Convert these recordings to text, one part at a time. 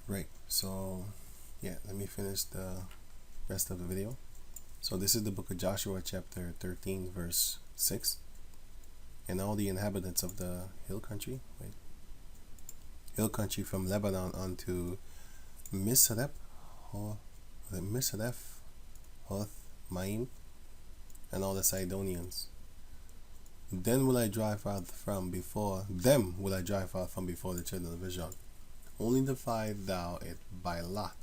Right, so yeah, let me finish the rest of the video. So this is the book of Joshua, chapter 13, verse 6. And all the inhabitants of the hill country, hill country from Lebanon unto Misrep, or Misref, Hoth, Maim, and all the Sidonians. Then will I drive out from before them, will I drive out from before the children of Israel. Only divide thou it by lot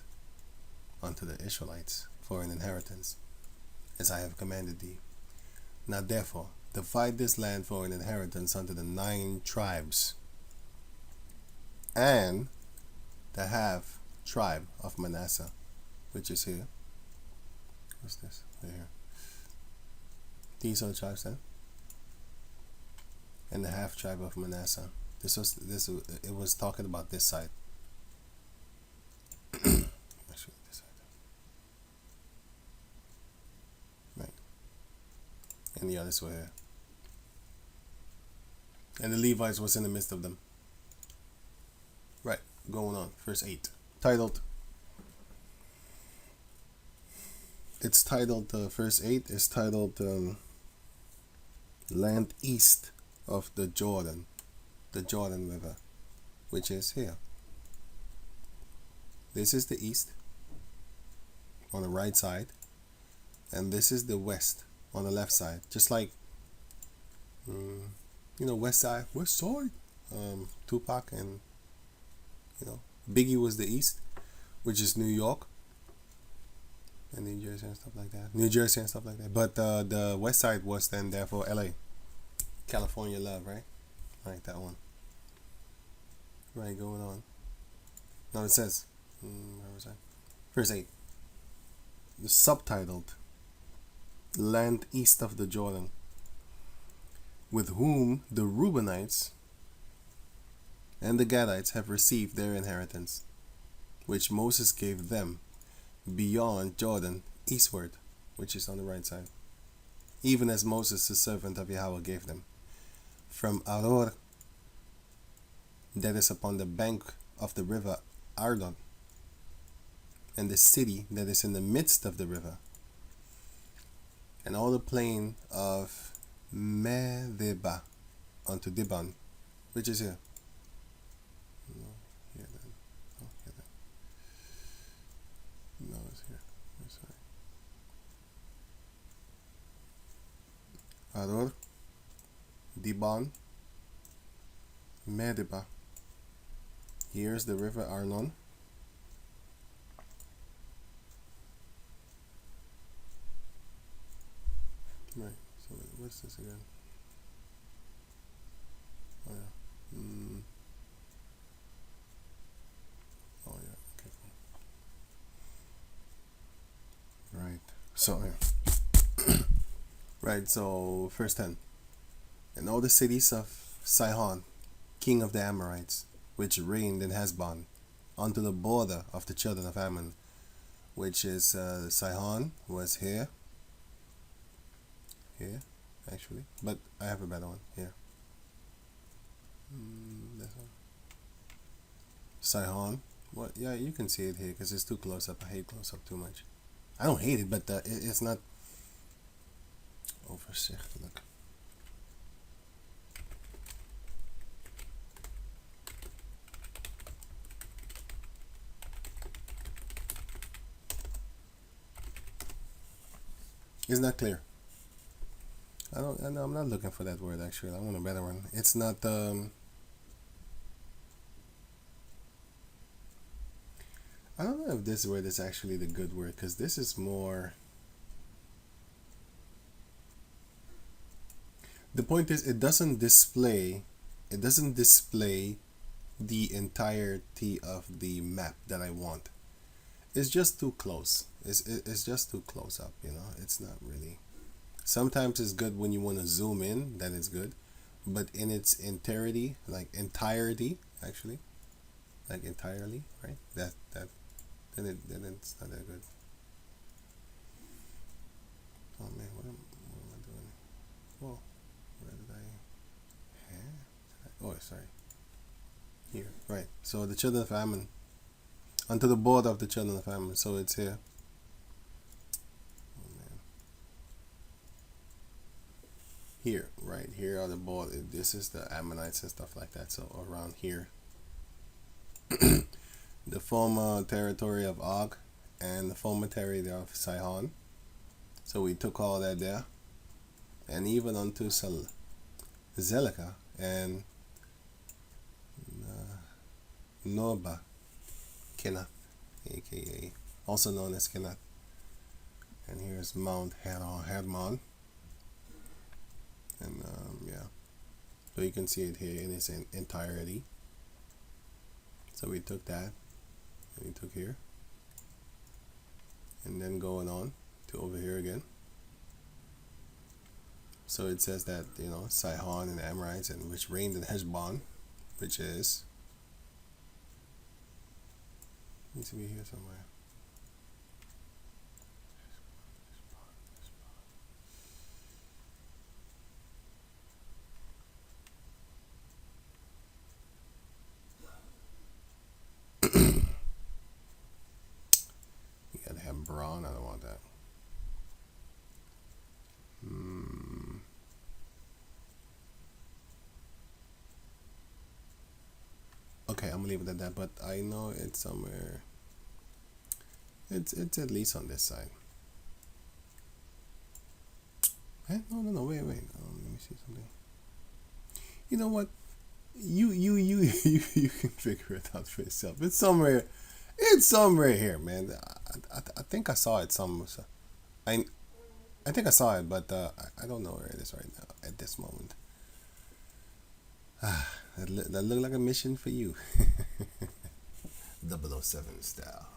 unto the Israelites for an inheritance, as I have commanded thee. Now therefore, divide this land for an inheritance unto the 9 tribes, and the half tribe of Manasseh, which is here. What's this? Right here. These are the tribes then, and the half tribe of Manasseh. It was talking about this side. Actually, this side. Right. And the others were here. And the Levites was in the midst of them. Right, going on. Verse 8. It's titled, verse 8 is titled Land East of the Jordan River, which is here. This is the east on the right side, and this is the west on the left side. Just like, west side, Tupac, and Biggie was the east, which is New York and New Jersey and stuff like that. But the west side was then therefore LA, California love, right? Right, that one. Right, going on. Now it says, where was I? Verse 8. The subtitled Land East of the Jordan, with whom the Reubenites and the Gadites have received their inheritance, which Moses gave them beyond Jordan eastward, which is on the right side, even as Moses the servant of Yahweh gave them, from Aror, that is upon the bank of the river Arnon, and the city that is in the midst of the river, and all the plain of Medeba unto Dibon, which is here. No, here then. Oh, here then. No, it's here. Sorry. Aror, Dibon, Medeba. Here's the river Arnon. Right, so what's this again? Oh yeah. Oh yeah, okay, cool. Right, so yeah. Right, so verse 10. And all the cities of Sihon, king of the Amorites, which reigned in Heshbon, unto the border of the children of Ammon, which is Sihon was here, actually, but I have a better one here. This one. Sihon. What? Yeah, you can see it here because it's too close up. I hate close up too much. I don't hate it, but it's not overzichtelijk. It's not clear. I'm not looking for that word actually. I want a better one. It's not I don't know if this word is actually the good word, because this is more. The point is, it doesn't display the entirety of the map that I want. It's just too close. It's just too close up, It's not really. Sometimes it's good when you want to zoom in, that is good. But in its entirety, actually, like entirely, right? Then it's not that good. Oh man, what am I doing? Whoa, where did I? Oh, sorry. Here, right. So the children of Ammon, unto the border of the children of Ammon. So it's here. Oh, man. Here, right here are the border. This is the Ammonites and stuff like that. So around here, the former territory of Og and the former territory of Sihon. So we took all that there, and even unto Zelekah and Noba, Kenath, aka also known as Kenath. And here's Mount Hermon. And yeah, so you can see it here in its entirety. So we took that, and we took here, and then going on to over here again. So it says that, you know, Sihon and Amorites, and which reigned in Heshbon, which is, needs to be here somewhere. You gotta have brawn. I don't want that. Okay, I'm gonna leave it at that. But I know it's somewhere. It's at least on this side. No. Wait. Let me see something. You know what? You can figure it out for yourself. It's somewhere. It's somewhere here, man. I think I saw it somewhere. I think I saw it, but I don't know where it is right now at this moment. That looked like a mission for you. 007 style.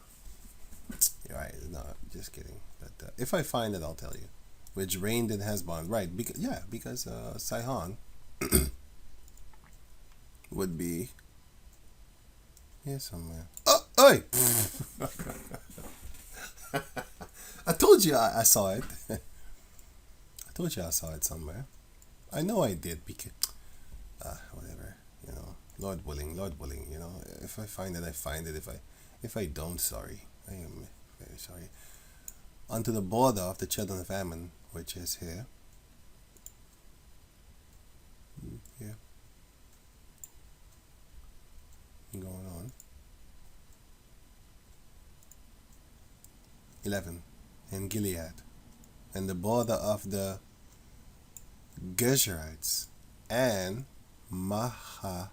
You're right. No, just kidding. But if I find it, I'll tell you. Which reigned in Heshbon, right? Because Sihon would be here somewhere. Oh, oi! I told you I saw it. I told you I saw it somewhere. I know I did because whatever, you know. Lord willing, you know. If I find it, I find it. If I don't, sorry. I am very sorry. Unto the border of the children of Ammon, which is here. Here. Going on. 11. In Gilead. And the border of the Geshurites and Ma'ah.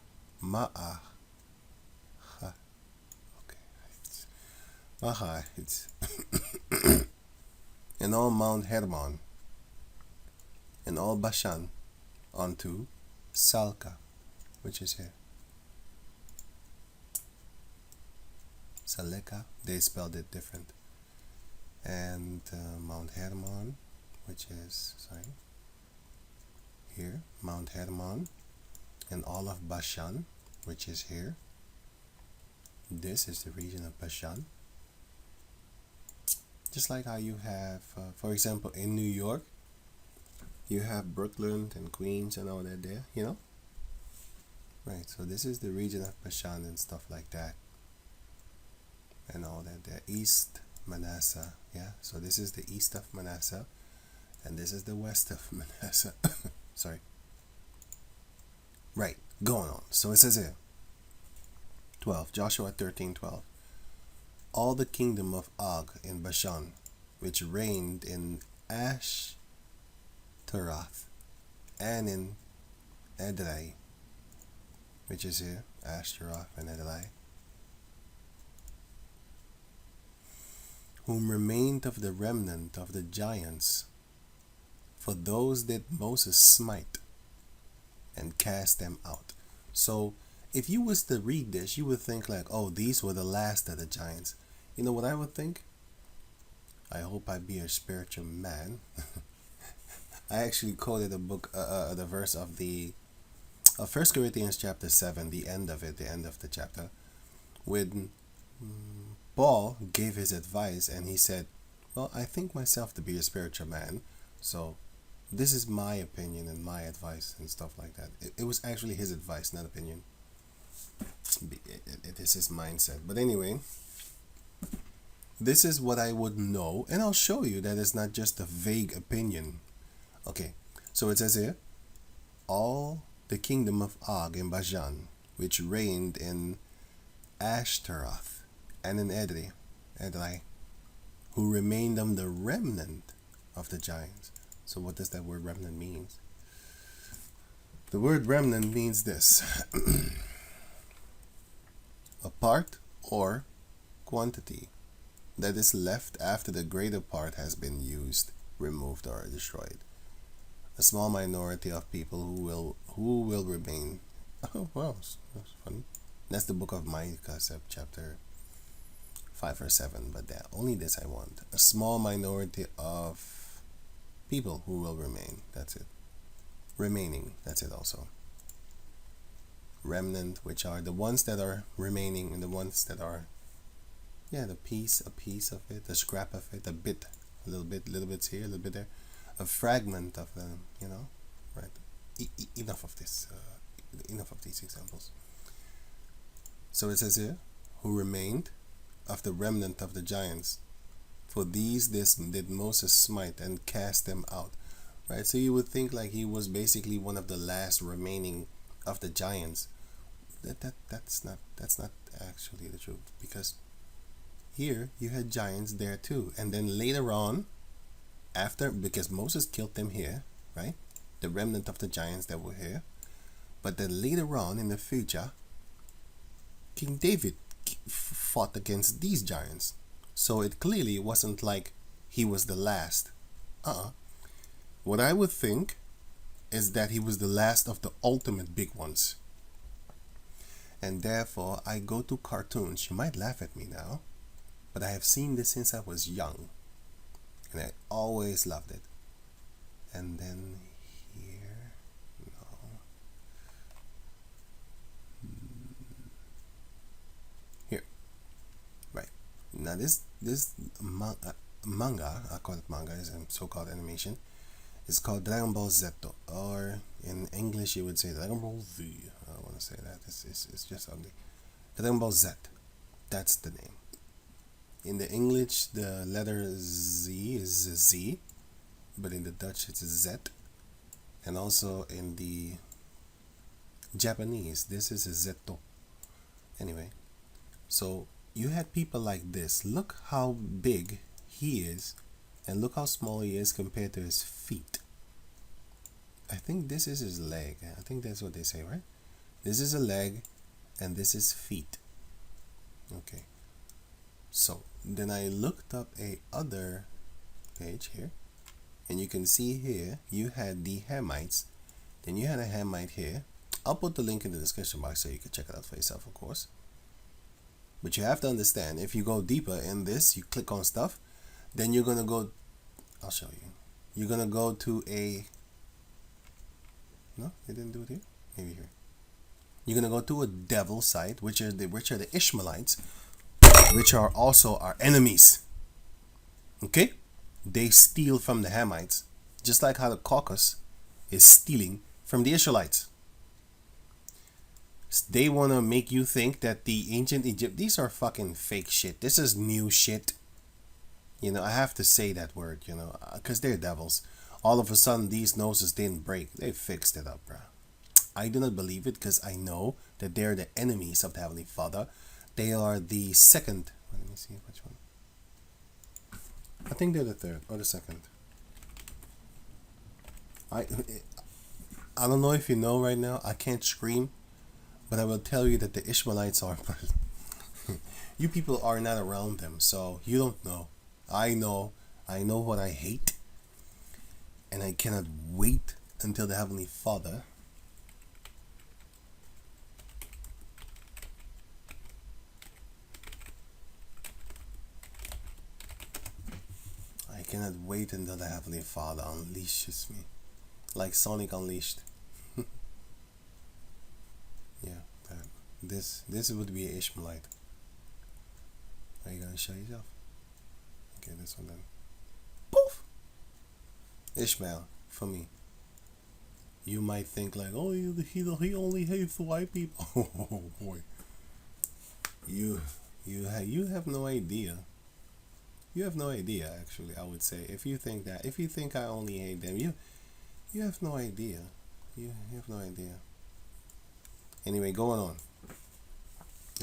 It's and all Mount Hermon and all Bashan unto Salca, which is here. Saleka, they spelled it different. And Mount Hermon, which is, here, Mount Hermon, and all of Bashan, which is here. This is the region of Bashan. Just like how you have, for example, in New York, you have Brooklyn and Queens and all that there, you know? Right, so this is the region of Bashan and stuff like that. And all that there. East Manasseh, yeah? So this is the east of Manasseh, and this is the west of Manasseh. Sorry. Right, going on. So it says here, 12, Joshua 13:12. All the kingdom of Og in Bashan, which reigned in Ashtaroth and in Edrei, which is here, Ashtaroth and Edrei, whom remained of the remnant of the giants, for those did Moses smite and cast them out. So if you was to read this, you would think like, oh, these were the last of the giants. You know what I would think? I hope I be a spiritual man. I actually quoted a book, the verse of the 1 Corinthians chapter 7, the end of the chapter, when Paul gave his advice and he said, well, I think myself to be a spiritual man, so this is my opinion and my advice and stuff like that. It was actually his advice, not opinion. It is his mindset. But anyway, this is what I would know, and I'll show you that it's not just a vague opinion. Okay, so it says here, all the kingdom of Og in Bashan, which reigned in Ashtaroth and in Edrei, who remained on the remnant of the giants. So what does that word remnant mean? The word remnant means this. A part or quantity that is left after the greater part has been used, removed, or destroyed. A small minority of people who will remain. Oh wow, that's funny. That's the book of Micah, chapter 5 or 7. But only this I want. A small minority of people who will remain. That's it. Remaining. That's it also. Remnant, which are the ones that are remaining, and the ones that are, a piece of it, a scrap of it, a little bit here, a little bit there, a fragment of them, right? Enough of this, enough of these examples. So it says here, who remained of the remnant of the giants, for this did Moses smite and cast them out, right? So you would think like he was basically one of the last remaining of the giants. That's not actually the truth, because here you had giants there too, and then later on, because Moses killed them here, right? The remnant of the giants that were here, but then later on in the future, King David fought against these giants, so it clearly wasn't like he was the last. What I would think is that he was the last of the ultimate big ones. And therefore, I go to cartoons. You might laugh at me now, but I have seen this since I was young, and I always loved it. And then here, no. Here, right. Now this manga, I call it manga, is a so-called animation. It's called Dragon Ball Z, or in English you would say Dragon Ball Z. I don't want to say that. It's just ugly. Dragon Ball Z. That's the name. In the English, the letter Z is Z, but in the Dutch it's Z. And also in the Japanese, this is a Zeto. Anyway, so you had people like this. Look how big he is, and look how small he is compared to his feet. I think this is his leg. I think that's what they say, right? This is a leg, and this is feet. Okay. So then I looked up a other page here, and you can see here you had the Hamites. Then you had a Hamite here. I'll put the link in the description box so you can check it out for yourself, of course. But you have to understand, if you go deeper in this, you click on stuff, then you're gonna go. I'll show you. You're gonna go to a. No, they didn't do it here. Maybe here. You're gonna go to a devil site, which are the Ishmaelites, which are also our enemies. Okay, they steal from the Hamites, just like how the Caucasus is stealing from the Israelites. They want to make you think that the ancient Egypt, these are fucking fake shit. This is new shit. I have to say that word, because they're devils. All of a sudden, these noses didn't break. They fixed it up, bro. I do not believe it, because I know that they're the enemies of the Heavenly Father. They are the second. Let me see which one. I think they're the third or the second. I don't know if you know right now. I can't scream, but I will tell you that the Ishmaelites are. You people are not around them, so you don't know. I know what I hate, and I cannot wait until the Heavenly Father unleashes me, like Sonic Unleashed. Yeah, this would be an Ishmaelite. Are you gonna show yourself? Okay, this one then. Poof! Ishmael, for me. You might think like, oh, he only hates white people. Oh boy. You have no idea You have no idea, actually, I would say. If you think that, if you think I only hate them, you have no idea. You have no idea. Anyway, going on.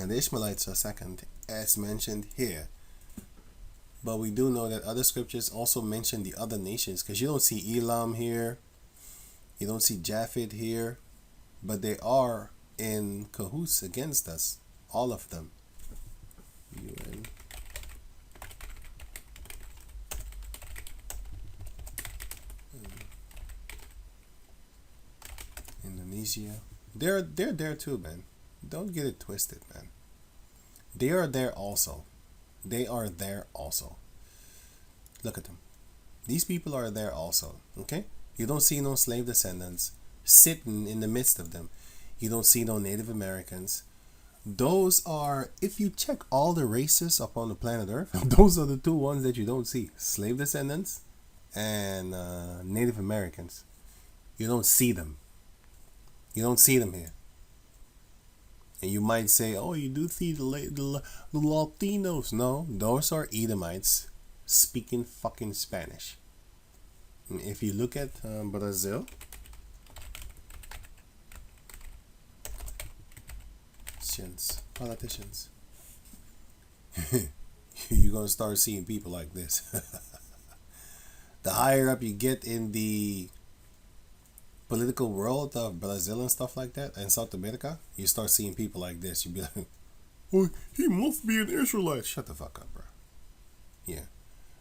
And the Ishmaelites are second, as mentioned here. But we do know that other scriptures also mention the other nations, because you don't see Elam here, you don't see Japheth here, but they are in cahoots against us, all of them. UN. Indonesia. They're there too, man. Don't get it twisted, man. They are there also. They are there also. Look at them. These people are there also. Okay? You don't see no slave descendants sitting in the midst of them. You don't see no Native Americans. Those are, if you check all the races upon the planet Earth, those are the two ones that you don't see. Slave descendants and Native Americans. You don't see them. You don't see them here. And you might say, oh, you do see the Latinos. No, those are Edomites speaking fucking Spanish. And if you look at Brazil, politicians, you're going to start seeing people like this. The higher up you get in the political world of Brazil and stuff like that, and South America, you start seeing people like this. You be like, oh, he must be an Israelite. Shut the fuck up, bro. Yeah.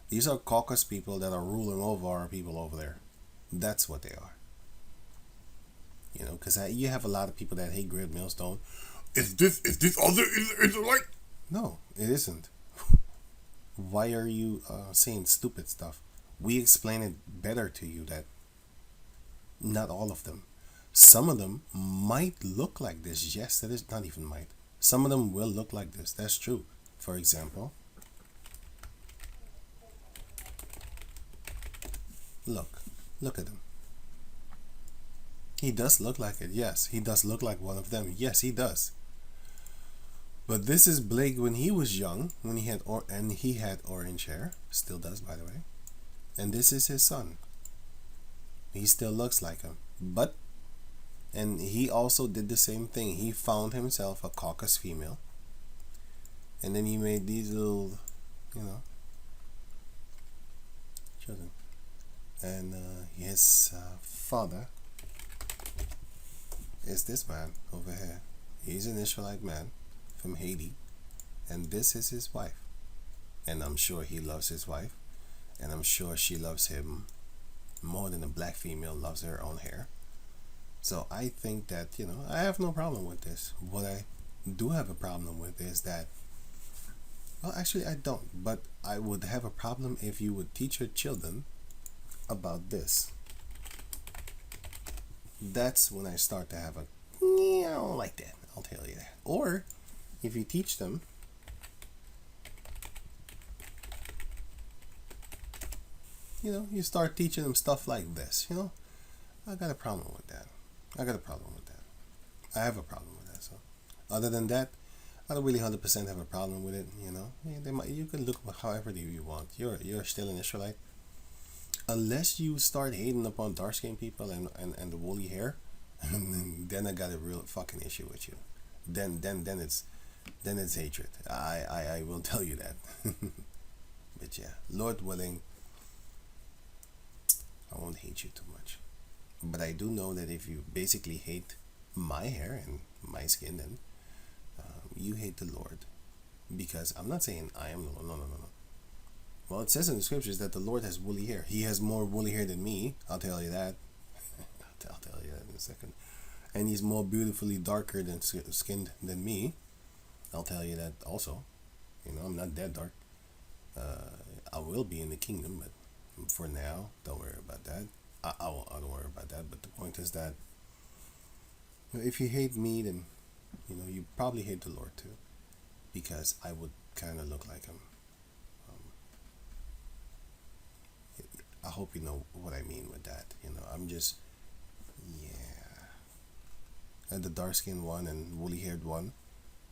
These are Caucasus people that are ruling over our people over there. That's what they are. You know, because you have a lot of people that hate Great Millstone. Is this other Israelite? No, it isn't. Why are you saying stupid stuff? We explain it better to you that not all of them. Some of them might look like this. Yes, that is not even might. Some of them will look like this. That's true. For example, look at him. He does look like it. Yes, he does look like one of them. Yes, he does. But this is Blake when he was young, when he had he had orange hair. Still does, by the way. And this is his son. He still looks like him. And he also did the same thing. He found himself a Caucasus female. And then he made these little, children. And his father is this man over here. He's an Israelite man from Haiti. And this is his wife. And I'm sure he loves his wife. And I'm sure she loves him more than a black female loves her own hair. So I think that, I have no problem with this. What I do have a problem with is that, well, actually I don't, but I would have a problem if you would teach your children about this. That's when I start to have I don't like that. I'll tell you that. Or if you teach them you start teaching them stuff like this, I got a problem with that. I have a problem with that. So other than that, I don't really 100% have a problem with it, you can look however you want. You're still an Israelite. Unless you start hating upon dark skinned people and the woolly hair, and then I got a real fucking issue with you. Then it's hatred. I will tell you that. But yeah, Lord willing, I won't hate you too much. But I do know that if you basically hate my hair and my skin, then you hate the Lord. Because I'm not saying I am the Lord. No. Well, it says in the scriptures that the Lord has woolly hair. He has more woolly hair than me. I'll tell you that. I'll tell you that in a second. And he's more beautifully darker than skinned than me. I'll tell you that also. I'm not that dark. I will be in the kingdom, but for now, don't worry about that. I don't worry about that. But the point is that if you hate me, then you probably hate the Lord too, because I would kind of look like him. I hope you know what I mean with that. I'm just and the dark skinned one and woolly haired one.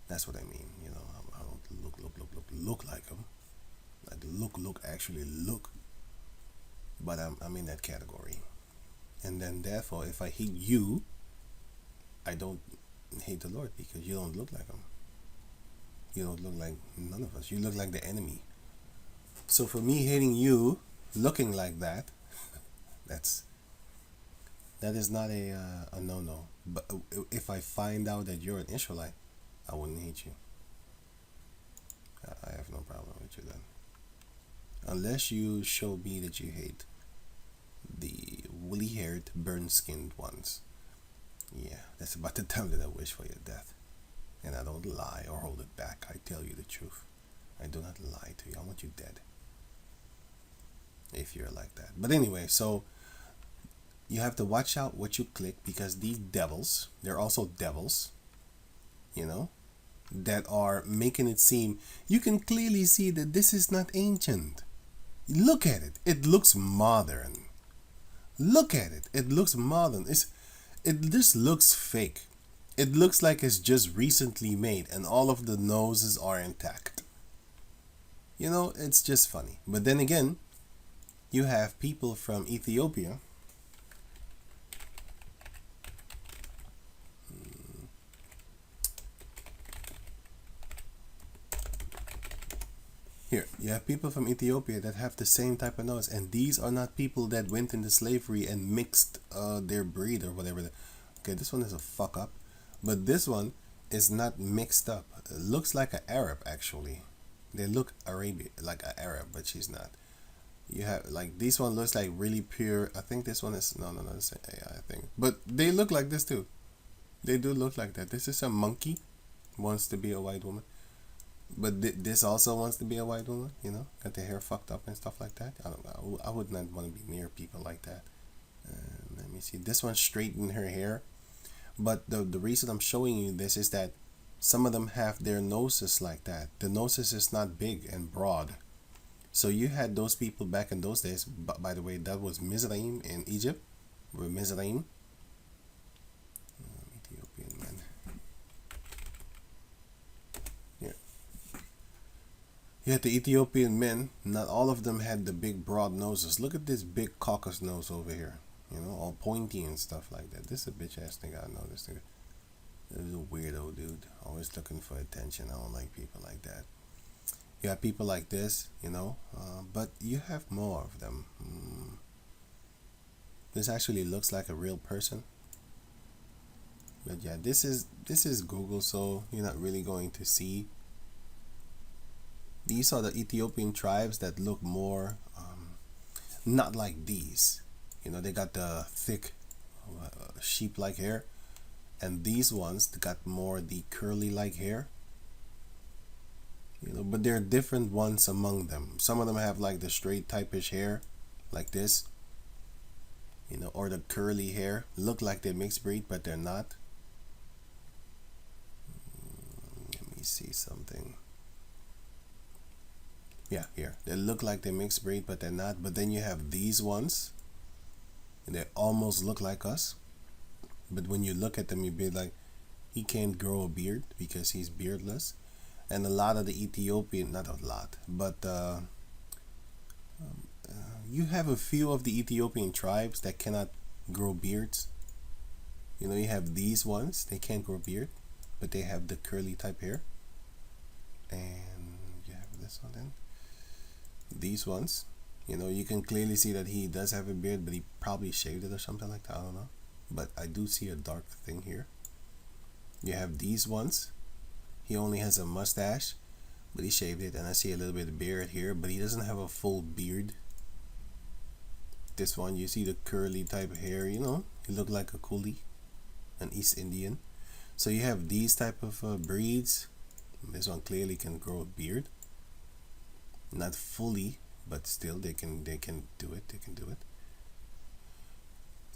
That's what I mean. I don't look like him. Like look actually look, but I'm in that category. And then therefore, if I hate you, I don't hate the Lord, because you don't look like him. You don't look like none of us. You look like the enemy. So for me, hating you, looking like that, that is not a no-no. But if I find out that you're an Israelite, I wouldn't hate you. I have no problem with you then. Unless you show me that you hate the woolly-haired, burnt-skinned ones. Yeah, that's about the time that I wish for your death. And I don't lie or hold it back. I tell you the truth. I do not lie to you. I want you dead. If you're like that. But anyway, so you have to watch out what you click, because these devils, they're also devils, that are making it seem, you can clearly see that this is not ancient. Look at it. It looks modern. Look at it. It looks modern. It just looks fake. It looks like it's just recently made and all of the noses are intact. It's just funny. But then again, you have people from Ethiopia. Here, you have people from Ethiopia that have the same type of nose, and these are not people that went into slavery and mixed their breed or whatever. Okay, this one is a fuck up, but this one is not mixed up. It looks like an Arab, actually. They look Arabian, like an Arab, but she's not. You have, like, this one looks like really pure. I think this one is, no, it's an AI thing. But they look like this too. They do look like that. This is a monkey, wants to be a white woman. But this also wants to be a white woman, got their hair fucked up and stuff like that. I don't know. I would not want to be near people like that. Let me see. This one straightened her hair. But the reason I'm showing you this is that some of them have their noses like that. The noses is not big and broad. So you had those people back in those days. By the way, that was Mizraim in Egypt. Mizraim. Ethiopian men. You had the Ethiopian men, not all of them had the big broad noses. Look at this big caucus nose over here. All pointy and stuff like that. This is a bitch ass nigga, I know this nigga. This is a weirdo dude. Always looking for attention. I don't like people like that. You have people like this, but you have more of them. This actually looks like a real person. But yeah, this is Google, so you're not really going to see. These are the Ethiopian tribes that look more not like these. They got the thick sheep-like hair, and these ones got more the curly-like hair. But there are different ones among them. Some of them have like the straight type-ish hair, like this. Or the curly hair. Look like they're mixed breed, but they're not. Let me see something. Yeah, here. They look like they're mixed breed, but they're not. But then you have these ones. And they almost look like us. But when you look at them, you'd be like, he can't grow a beard because he's beardless. And a lot of the Ethiopian, not a lot, but you have a few of the Ethiopian tribes that cannot grow beards. You have these ones. They can't grow beard, but they have the curly type hair. And you have this one then. These ones, you can clearly see that he does have a beard, but he probably shaved it or something like that. I don't know. But I do see a dark thing here. You have these ones. He only has a mustache, but he shaved it. And I see a little bit of beard here, but he doesn't have a full beard. This one, you see the curly type hair, he looked like a coolie, an East Indian. So you have these type of breeds. This one clearly can grow a beard. Not fully, but still they can do it. They can do it.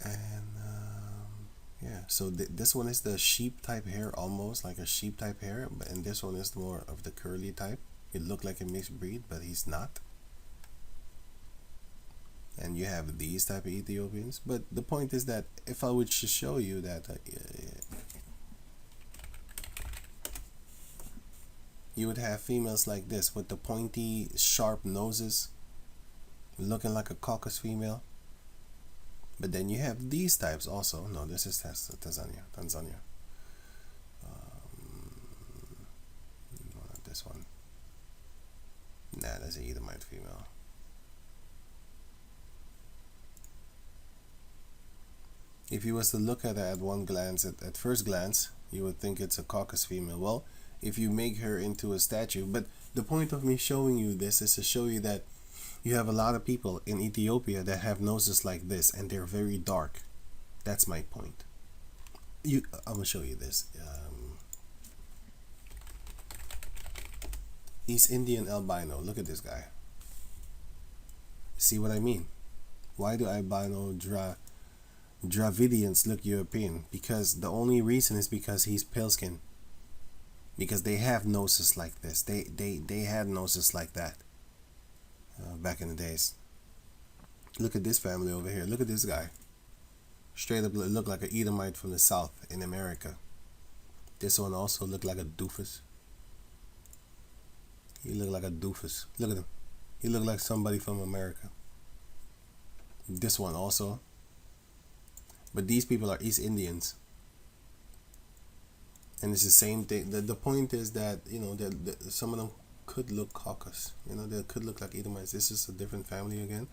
And yeah, so this one is the sheep type hair, almost like a sheep type hair, and this one is more of the curly type. It looked like a mixed breed, but he's not. And you have these type of Ethiopians. But the point is that if I would show you that you would have females like this with the pointy, sharp noses, looking like a Caucasus female. But then you have these types also. No, this is Tanzania. No, not this one. Nah, that's an Edomite female. If you was to look at it at one glance, at first glance, you would think it's a Caucasus female. Well, if you make her into a statue, but the point of me showing you this is to show you that you have a lot of people in Ethiopia that have noses like this, and they're very dark. That's my point. I'm gonna show you this. East Indian albino. Look at this guy. See what I mean? Why do albino Dravidians look European? Because the only reason is because he's pale skin. Because they have noses like this. They had noses like that back in the days. Look at this family over here. Look at this guy. Straight up look like an Edomite from the south in America. This one also looked like a doofus. He looked like a doofus. Look at him. He looked like somebody from America. This one also. But these people are East Indians. And it's the same thing. The point is that, you know, that some of them could look Caucasus. You know, they could look like Edomites. This is a different family again.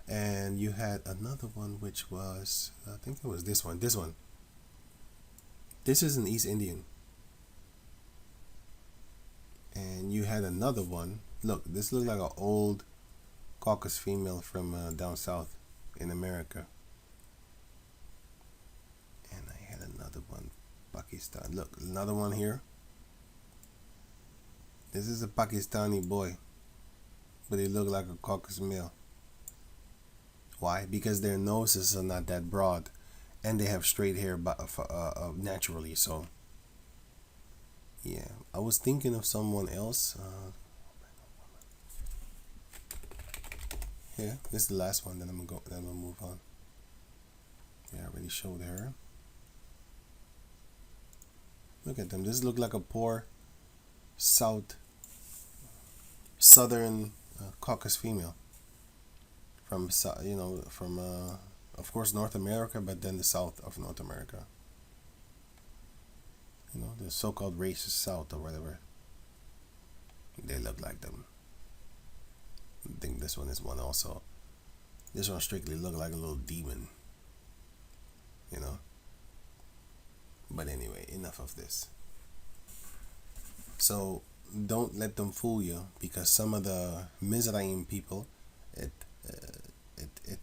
And you had another one which was, I think it was this one. This one. This is an East Indian. And you had another one. Look, this looked like an old Caucasus female from down south in America. And I had another one, Pakistan. Look, another one here. This is a Pakistani boy, but he looked like a Caucasus male. Why? Because their noses are not that broad, and they have straight hair naturally. So, yeah, I was thinking of someone else. Yeah, this is the last one. Then I'm gonna move on. Yeah, I already showed her. Look at them. This look like a poor southern Caucasus female from of course North America, but then the south of North America. You know, the so-called racist South or whatever. They look like them. I think this one is one also. This one strictly looked like a little demon. You know. But anyway, enough of this. So don't let them fool you, because some of the Mizraim people, it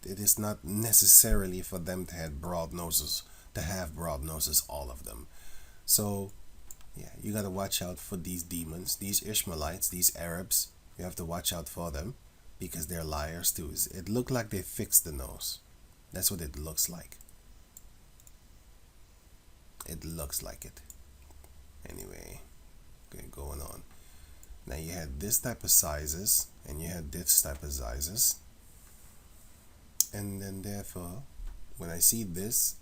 is not necessarily for them to have broad noses, all of them. So yeah, you gotta watch out for these demons, these Ishmaelites, these Arabs. You have to watch out for them, because they're liars too. It looked like they fixed the nose. That's what it looks like. It looks like it. Anyway, okay, going on. Now you had this type of sizes, and you had this type of sizes. And then therefore, when I see this,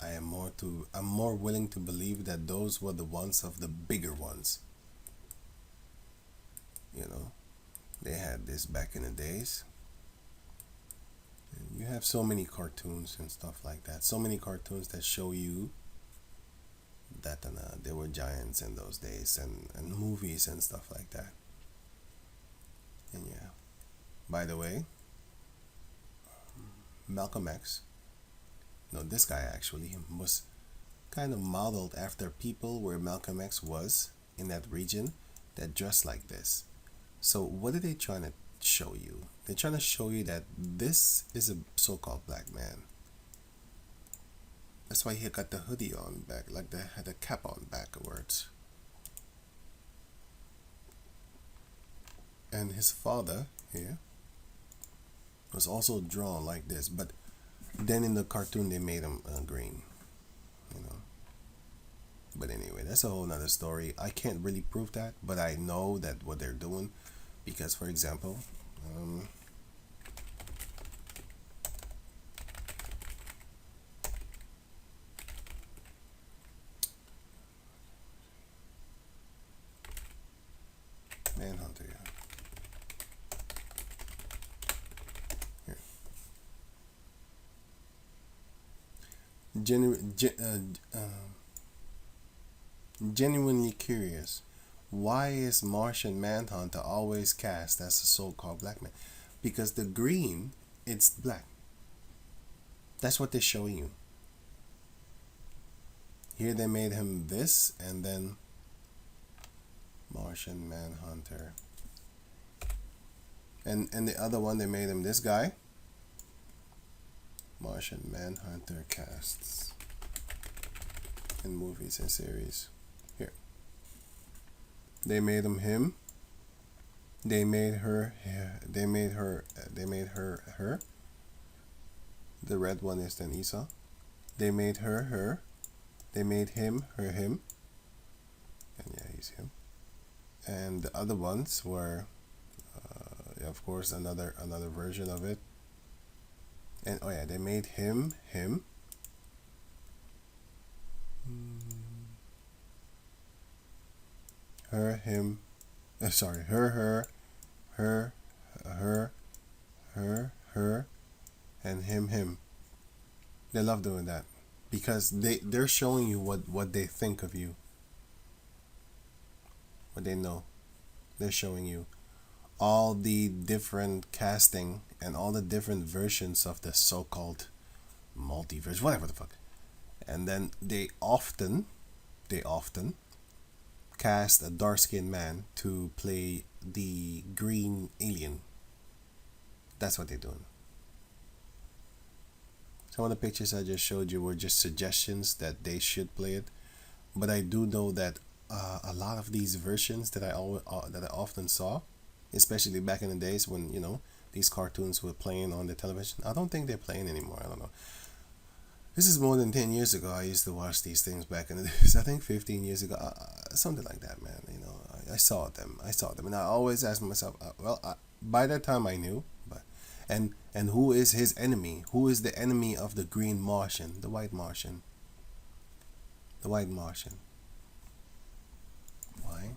I'm more willing to believe that those were the ones of the bigger ones. You know, they had this back in the days. And you have so many cartoons and stuff like that. So many cartoons that show you that there were giants in those days, and movies and stuff like that. And yeah, by the way, Malcolm X, no, this guy actually was kind of modeled after people where Malcolm X was in that region that dressed like this. So what are they trying to show you? They're trying to show you that this is a so-called black man. That's why he got the hoodie on back, like had the cap on backwards. And his father here was also drawn like this, but then in the cartoon they made him green, you know. But anyway, that's a whole nother story. I can't really prove that, but I know that what they're doing, because for example, Genuinely curious. Why is Martian Manhunter always cast as a so-called black man? Because the green, it's black. That's what they're showing you. Here they made him this, and then Martian Manhunter. And the other one they made him this guy. Martian Manhunter casts in movies and series. Here. They made him. They made her. They made her. Her. The red one is then Esau. They made her. They made him him. And yeah, he's him. And the other ones were, of course, another version of it. And oh yeah, they made him. Her, him. Sorry, her, and him. They love doing that because they're showing you what they think of you, what they know. They're showing you all the different casting and all the different versions of the so-called multiverse, whatever the fuck. And then they often cast a dark-skinned man to play the green alien. That's what they're doing. Some of the pictures I just showed you were just suggestions that they should play it, but I do know that a lot of these versions that I often saw, especially back in the days when these cartoons were playing on the television. I don't think they're playing anymore. I don't know. This is more than 10 years ago. I used to watch these things back in the days. I think 15 years ago, something like that, man. I saw them, and I always ask myself, by that time I knew, but and who is his enemy? Who is the enemy of the green Martian, the white Martian? The white Martian. Why?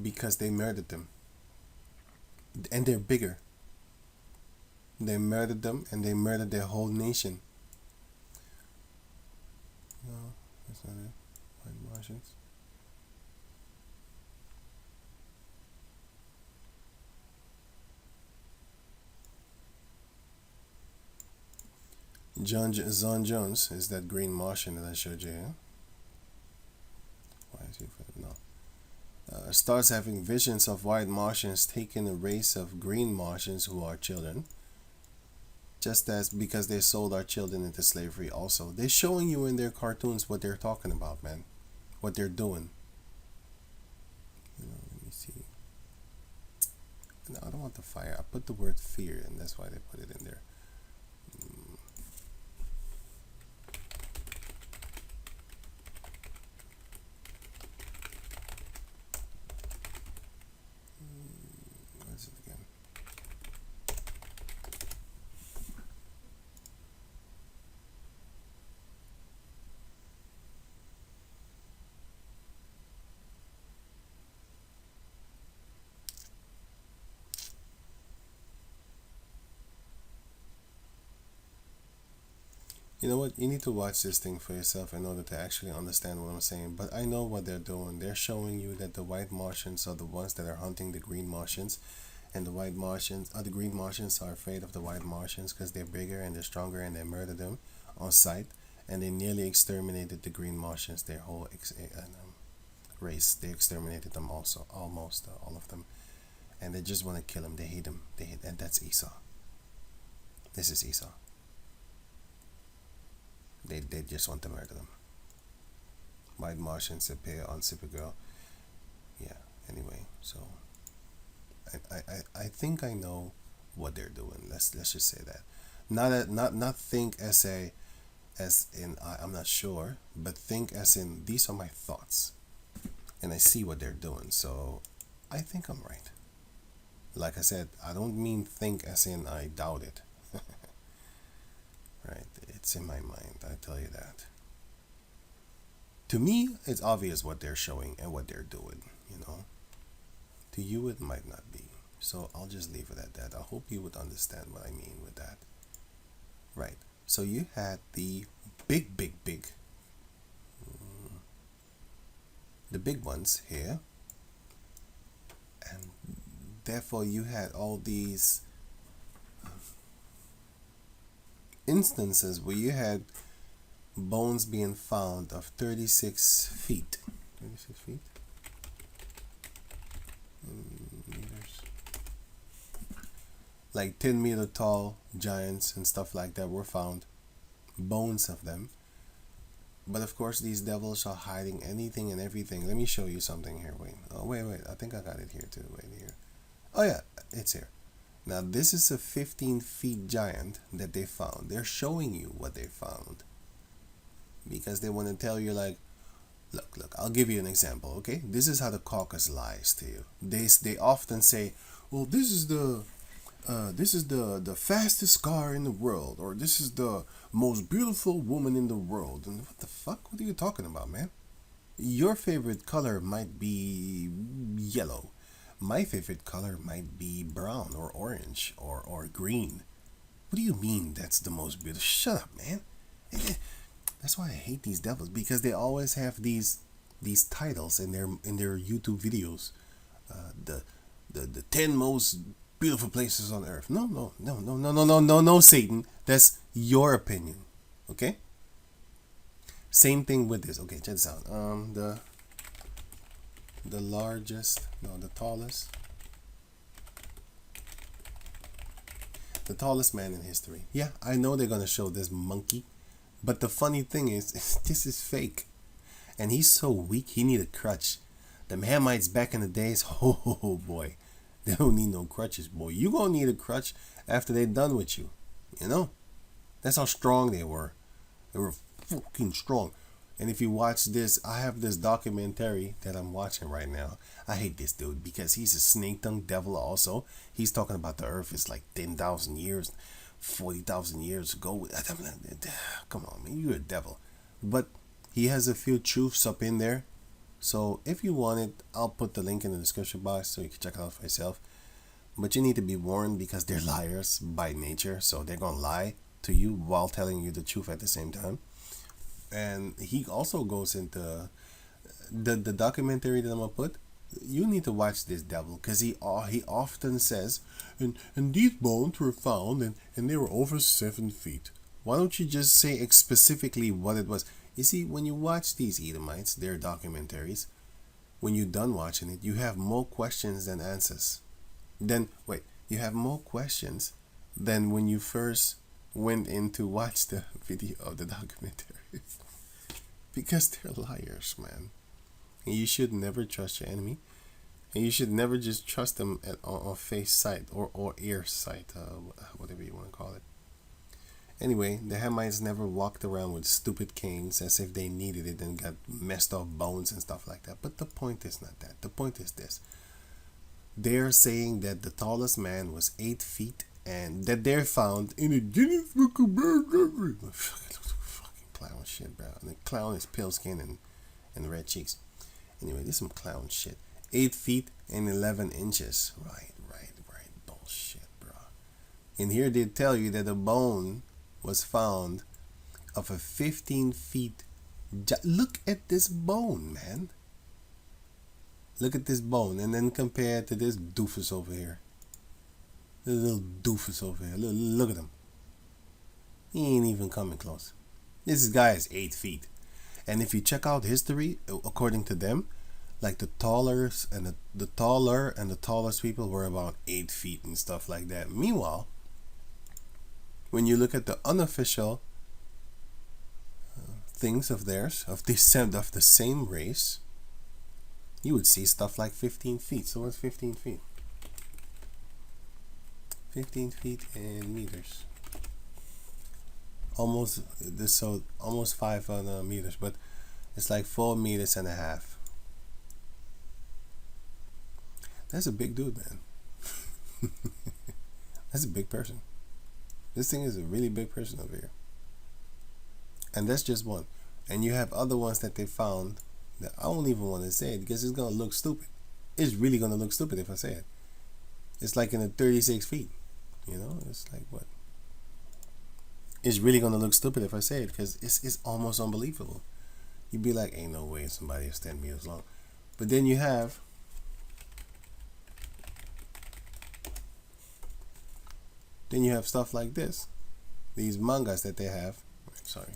Because they murdered them. And they're bigger. They murdered them and they murdered their whole nation. No, that's not it. White Martians. Zon Jones is that green Martian that I showed you here. Why is he? No. Starts having visions of white Martians taking a race of green Martians who are children. Just as because they sold our children into slavery also. They're showing you in their cartoons what they're talking about, man. What they're doing. Let me see. No, I don't want the fire. I put the word fear, and that's why they put it in there. Where's it again? You know what? You need to watch this thing for yourself in order to actually understand what I'm saying. But I know what they're doing. They're showing you that the white Martians are the ones that are hunting the green Martians. And the green Martians are afraid of the white Martians because they're bigger and they're stronger and they murder them on sight. And they nearly exterminated the green Martians, their whole race. They exterminated them also, almost all of them. And they just want to kill them. They hate them. And that's Esau. This is Esau. They just want to murder them. White Martians appear on Supergirl. Yeah. Anyway, so I think I know what they're doing. Let's just say that. Not think as in I'm not sure, but think as in these are my thoughts, and I see what they're doing. So I think I'm right. Like I said, I don't mean think as in I doubt it. Right, it's in my mind, I tell you that. To me, it's obvious what they're showing and what they're doing, you know. To you, it might not be. So I'll just leave it at that. I hope you would understand what I mean with that. Right. So you had the big, the big ones here. And therefore you had all these instances where you had bones being found of 36 feet. 36 feet? Meters. Like 10-meter tall giants and stuff like that were found. Bones of them. But of course, these devils are hiding anything and everything. Let me show you something here. Wait. Oh, wait. I think I got it here too. Wait here. Oh, yeah. It's here. Now, this is a 15 feet giant that they found. They're showing you what they found. Because they want to tell you, like, look, I'll give you an example, okay? This is how the caucus lies to you. They often say, well, this is the fastest car in the world, or this is the most beautiful woman in the world. And what the fuck? What are you talking about, man? Your favorite color might be yellow. My favorite color might be brown or orange or green. What do you mean that's the most beautiful? Shut up, man. That's why I hate these devils, because they always have these titles in their YouTube videos. The 10 most beautiful places on earth. No, Satan. That's your opinion. Okay? Same thing with this. Okay, check this out. The tallest man in history. Yeah, I know they're gonna show this monkey, but the funny thing is, this is fake, and he's so weak he need a crutch. Them Hamites back in the days, oh boy, they don't need no crutches, boy. You gonna need a crutch after they're done with you. You know, that's how strong they were. They were fucking strong. And if you watch this, I have this documentary that I'm watching right now. I hate this dude because he's a snake-tongued devil also. He's talking about the earth is like 10,000 years, 40,000 years ago. Come on, man, you're a devil. But he has a few truths up in there. So if you want it, I'll put the link in the description box so you can check it out for yourself. But you need to be warned because they're liars by nature. So they're going to lie to you while telling you the truth at the same time. And he also goes into the documentary that I'm gonna put. You need to watch this devil because he often says, and these bones were found and they were over 7 feet. Why don't you just say specifically what it was? You see, when you watch these Edomites, their documentaries, when you're done watching it, you have more questions than answers. You have more questions than when you first went in to watch the video of the documentary. Because they're liars, man. And you should never trust your enemy. And you should never just trust them on face sight or ear sight, whatever you want to call it. Anyway, the Hamites never walked around with stupid canes as if they needed it and got messed up bones and stuff like that. But the point is not that. The point is this. They're saying that the tallest man was 8 feet and that they're found in a Guinness Book of World Records. Clown shit, bro. And the clown is pale skin and red cheeks. Anyway, this is some clown shit. 8 feet and 11 inches. Right. Bullshit, bro. And here they tell you that a bone was found of a 15 feet. Look at this bone, man. Look at this bone and then compare it to this doofus over here. This little doofus over here. Look at him. He ain't even coming close. This guy is 8 feet. And if you check out history, according to them, like the taller and the tallest people were about 8 feet and stuff like that. Meanwhile, when you look at the unofficial things of theirs, of the same race, you would see stuff like 15 feet. So what's 15 feet? 15 feet in meters. Almost 5 meters, but it's like 4 meters and a half. That's a big dude, man. That's a big person. This thing is a really big person over here. And that's just one. And you have other ones that they found that I don't even want to say it because it's going to look stupid. It's really going to look stupid if I say it. It's like in the 36 feet. You know, it's like what? It's really going to look stupid if I say it because it's almost unbelievable. You'd be like, ain't no way somebody is 10 meters long. But then you have stuff like this. These mangas that they have. Sorry.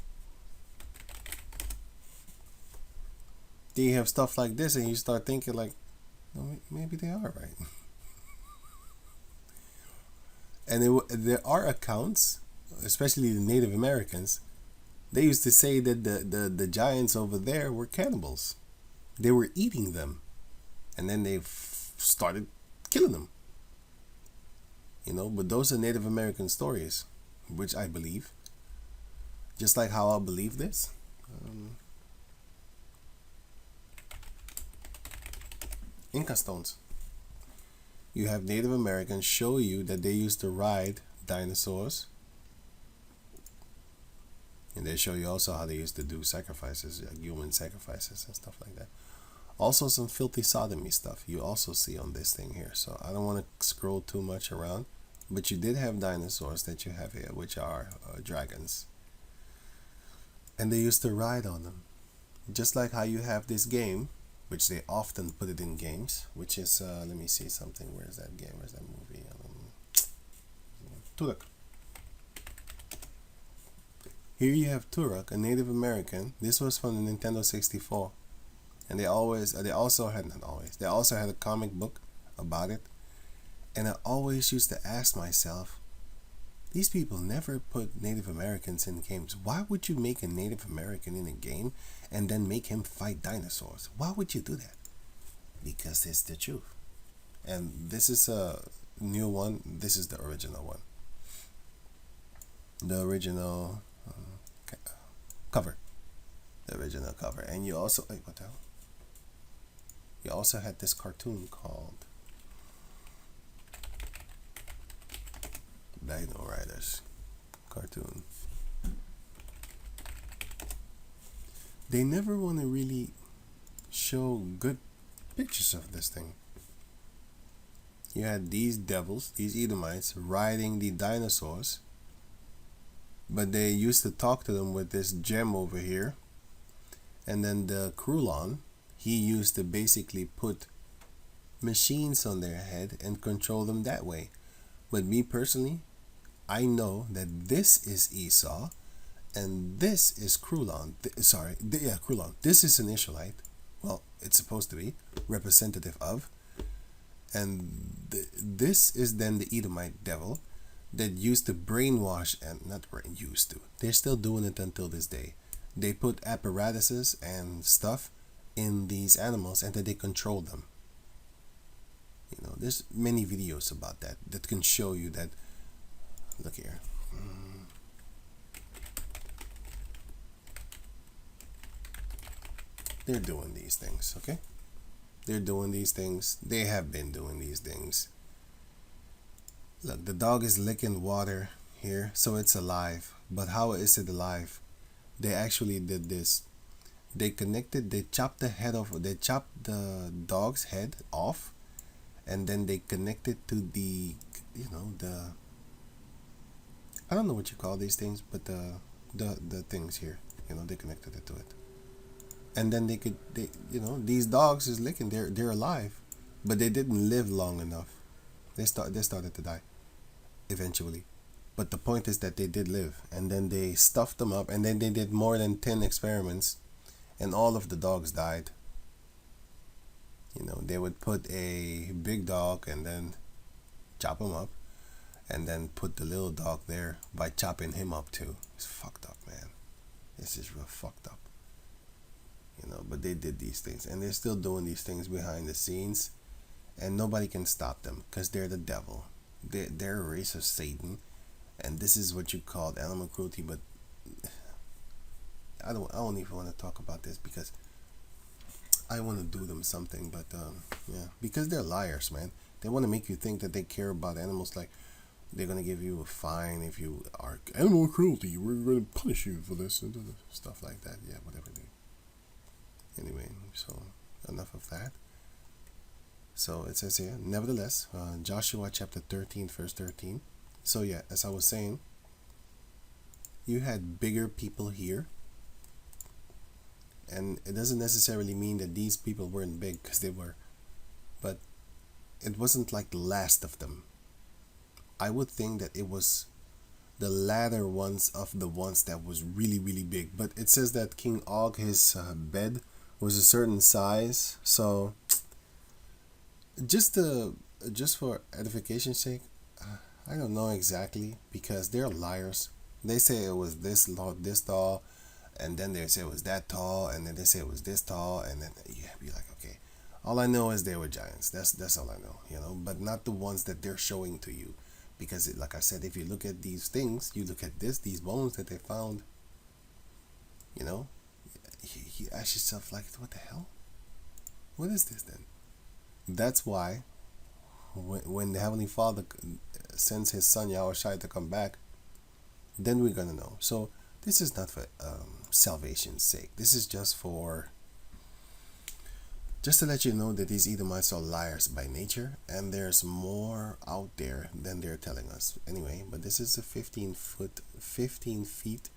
Then you have stuff like this and you start thinking like, well, maybe they are right. And there are accounts, especially the Native Americans, they used to say that the giants over there were cannibals. They were eating them. And then they started killing them. You know, but those are Native American stories, which I believe. Just like how I believe this. Inca stones. You have Native Americans show you that they used to ride dinosaurs. And they show you also how they used to do sacrifices, like human sacrifices and stuff like that. Also some filthy sodomy stuff you also see on this thing here. So I don't want to scroll too much around. But you did have dinosaurs that you have here, which are dragons. And they used to ride on them. Just like how you have this game, which they often put it in games, which is, let me see something. Where's that game? Where's that movie? Turok. Here you have Turok, a Native American. This was from the Nintendo 64. And they also had a comic book about it. And I always used to ask myself, these people never put Native Americans in games. Why would you make a Native American in a game and then make him fight dinosaurs? Why would you do that? Because it's the truth. And this is a new one. This is the original one. The original cover. The original cover. And you also, wait, what the hell? You also had this cartoon called Dino Riders cartoon. They never want to really show good pictures of this thing. You had these devils, these Edomites, riding the dinosaurs, but they used to talk to them with this gem over here. And then the Krulon, he used to basically put machines on their head and control them that way. But me personally, I know that this is Esau and this is Krulon. Krulon. This is an Israelite. Well, it's supposed to be representative of. And this is then the Edomite devil that used to brainwash, and used to. They're still doing it until this day. They put apparatuses and stuff in these animals and then they control them. You know, there's many videos about that can show you that. Look here. They're doing these things, okay? They're doing these things. They have been doing these things. Look, the dog is licking water here, so it's alive. But how is it alive? They actually did this. They chopped the dog's head off, and then they connected to the I don't know what you call these things, but the things here, they connected it to it. And then these dogs is licking, they're alive, but they didn't live long enough. They started to die eventually. But the point is that they did live, and then they stuffed them up, and then they did more than 10 experiments, and all of the dogs died. They would put a big dog and then chop him up, and then put the little dog there by chopping him up too. It's fucked up, man. This is real fucked up. But they did these things, and they're still doing these things behind the scenes, and nobody can stop them because they're the devil. They're a race of Satan, and this is what you call animal cruelty. But I don't even want to talk about this because I want to do them something. But because they're liars, man. They want to make you think that they care about animals. Like, they're gonna give you a fine if you are animal cruelty. We're gonna punish you for this and stuff like that. Yeah, whatever. Anyway, so enough of that. So it says here, nevertheless, Joshua chapter 13, verse 13. So yeah, as I was saying, you had bigger people here. And it doesn't necessarily mean that these people weren't big, because they were. But it wasn't like the last of them. I would think that it was the latter ones of the ones that was really, really big. But it says that King Og, his bed was a certain size. So just for edification's sake, I don't know exactly, because they're liars. They say it was this tall, and then they say it was that tall, and then they say it was this tall, and then you be like, okay. All I know is they were giants. That's all I know, but not the ones that they're showing to you. Because like I said, if you look at these things, you look at these bones that they found, you ask yourself, like, what the hell? What is this then? That's why when the Heavenly Father sends His Son Yahushua to come back, then we're gonna know. So this is not for salvation's sake. This is just to let you know that these Edomites are liars by nature, and there's more out there than they're telling us. Anyway, but this is a 15 feet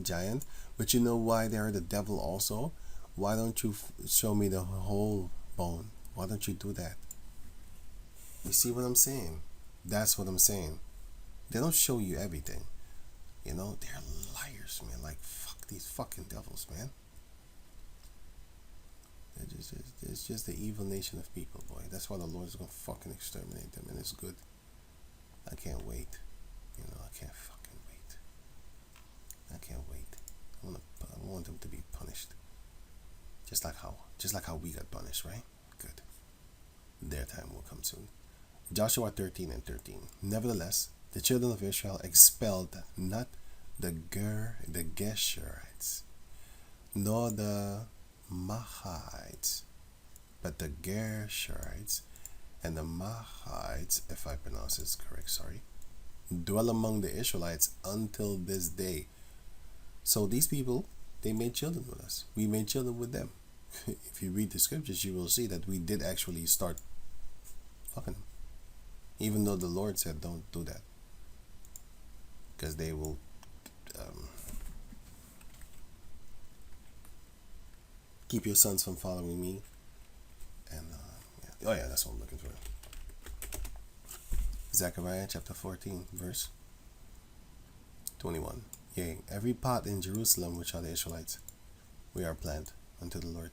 giant. But you know why they are the devil also? Why don't you show me the whole bone? Why don't you do that? You see what I'm saying? That's what I'm saying. They don't show you everything. They're liars, man. Like, fuck these fucking devils, man. It's just the evil nation of people, boy. That's why the Lord is gonna fucking exterminate them, and it's good. I can't wait. I can't fucking wait. I can't wait. I want them to be punished. Just like how we got punished, right? Good. Their time will come soon. Joshua 13 and 13. Nevertheless, the children of Israel expelled not the Geshurites, nor the Mahites, but the Geshurites and the Mahites, if I pronounce this correct, dwell among the Israelites until this day. So these people, they made children with us. We made children with them. If you read the scriptures, you will see that we did actually start fucking them. Even though the Lord said don't do that, because they will keep your sons from following me. And that's what I'm looking for. Zechariah chapter 14 verse 21. Yea, every pot in Jerusalem which are the Israelites, we are planted unto the Lord.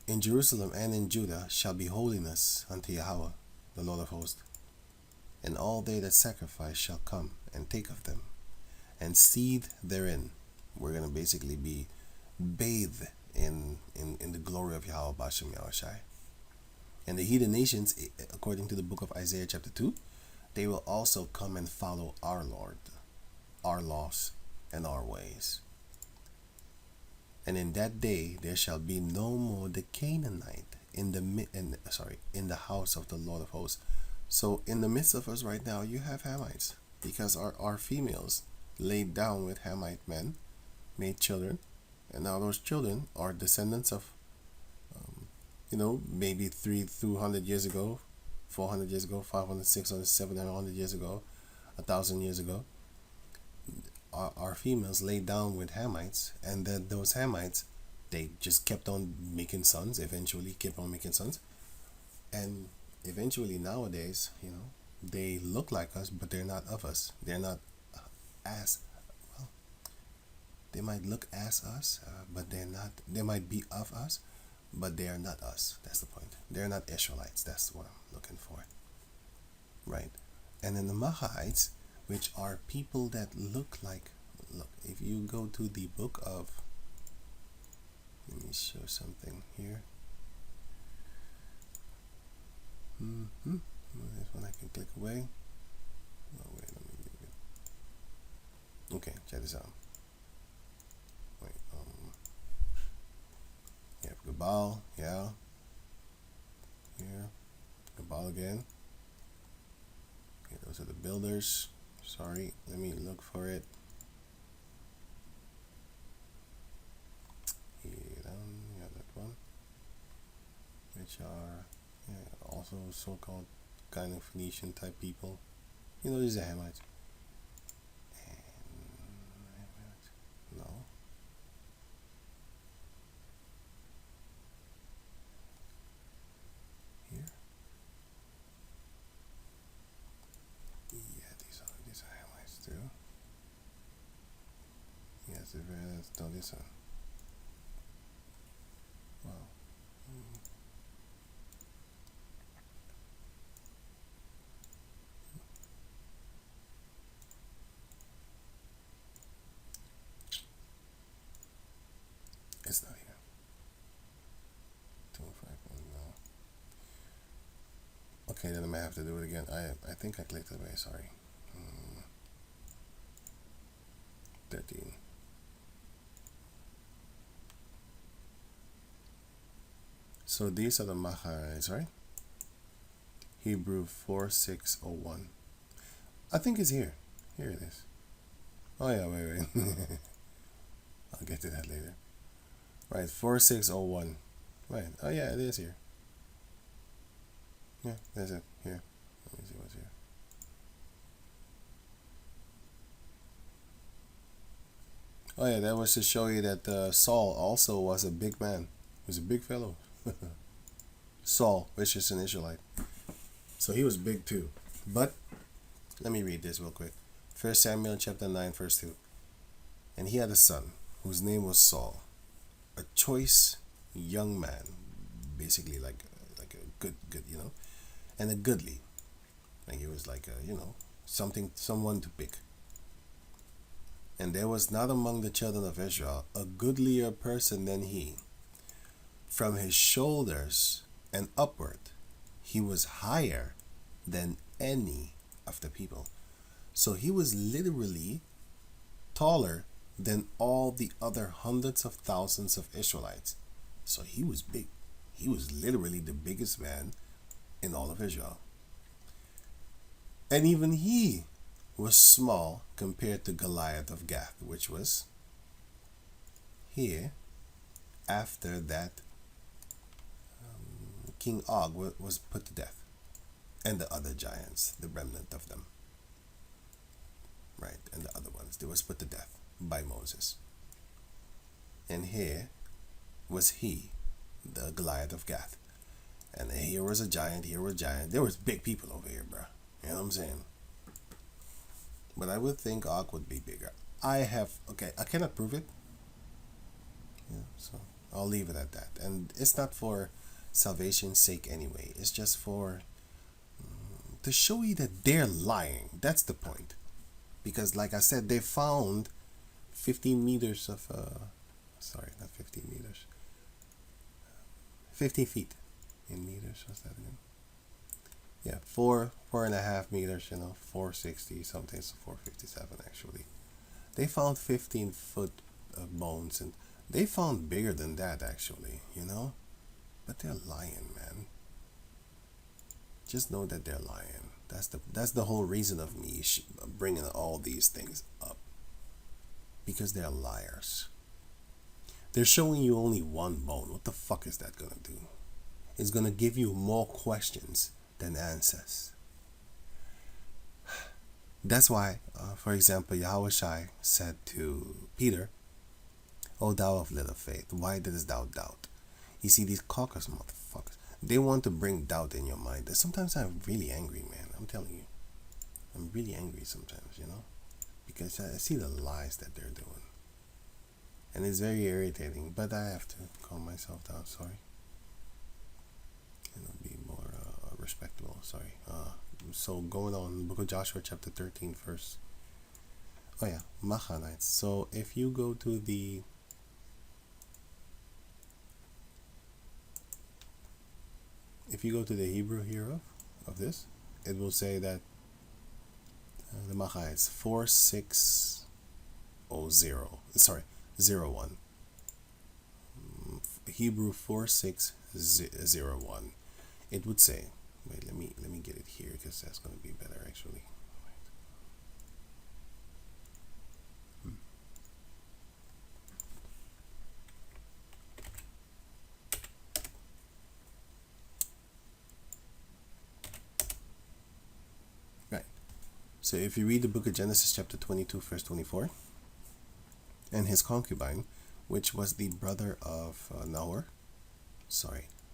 In Jerusalem and in Judah shall be holiness unto Yahweh, the Lord of hosts. And all they that sacrifice shall come and take of them, and seethe therein. We're going to basically be bathed in the glory of Yahweh Bashem Yahushai. And the heathen nations, according to the book of Isaiah chapter 2, they will also come and follow our Lord, our laws, and our ways. And in that day there shall be no more the Canaanite in the house of the Lord of hosts. So in the midst of us right now, you have Hamites, because our females laid down with Hamite men, made children, and now those children are descendants of, maybe 200 years ago, 400 years ago, 500, 600, 700 years ago, 1,000 years ago. Our females laid down with Hamites, and then those Hamites, they just kept on making sons, eventually kept on making sons. And eventually nowadays, they look like us, but they're not of us. They're not they might look as us, but they're not. They might be of us, but they are not us. That's the point. They're not Israelites. That's what I'm looking for. Right? And then the Mahites, which are people that look, if you go to the book of, let me show something here. This one I can click away. Oh wait, let me leave it. Okay, check this out. Wait, yeah, Gabal, yeah. Here, Gabal again. those are the builders. Sorry, let me look for it. Yeah, that one. Which are also so-called kind of Phoenician type people. These are Hamites. No. Here. Yeah, these are Hamites too. Yes, no, this one. Wow. It's not here. 251, no. Okay, then I might have to do it again. I think I clicked away, sorry. 13. So these are the Macharites, right? Hebrew 4601. I think it's here. Here it is. Oh yeah, wait. I'll get to that later. Right, 4601. Right. Oh yeah, it is here. Yeah, that's it. Here. Let me see what's here. Oh yeah, that was to show you that Saul also was a big man. He was a big fellow. Saul, which is an Israelite. So he was big too. But let me read this real quick. 1 Samuel chapter 9 verse 2. And he had a son whose name was Saul, a choice young man, basically like a good, and a goodly. Like he was like someone to pick. And there was not among the children of Israel a goodlier person than he. From his shoulders and upward, he was higher than any of the people. So he was literally taller than all the other hundreds of thousands of Israelites. So he was big. He was literally the biggest man in all of Israel. And even he was small compared to Goliath of Gath, which was here after that King Og was put to death, and the other giants, the remnant of them, right, and the other ones, they was put to death by Moses. And here was he, the Goliath of Gath, and here was a giant, here was a giant. There was big people over here, bro. You know what I'm saying? But I would think Og would be bigger. I cannot prove it. Yeah, so I'll leave it at that. And it's not for salvation's sake anyway. It's just for to show you that they're lying. That's the point. Because like I said, they found 15 meters of sorry, not 15 meters, 15 feet in meters. What's that again? Yeah, 4.5 meters, 460 something, so 457 actually. They found 15-foot bones, and they found bigger than that actually, But they're lying, man. Just know that they're lying. That's the whole reason of me bringing all these things up. Because they're liars. They're showing you only one bone. What the fuck is that gonna do? It's gonna give you more questions than answers. That's why, for example, Yahushua said to Peter, "O thou of little faith, why didst thou doubt?" You see, these caucus motherfuckers, they want to bring doubt in your mind. And sometimes I'm really angry, man. I'm telling you. I'm really angry sometimes, because I see the lies that they're doing. And it's very irritating, but I have to calm myself down, sorry. Be more respectable, sorry. So going on, book of Joshua chapter 13 first. Oh yeah, Machanites. So if you go to the Hebrew here of this, it will say that the Machanites 4601. Hebrew 4601. It would say Wait, let me get it here because that's going to be better actually. Right. So if you read the book of Genesis chapter 22 verse 24, and his concubine, which was the brother of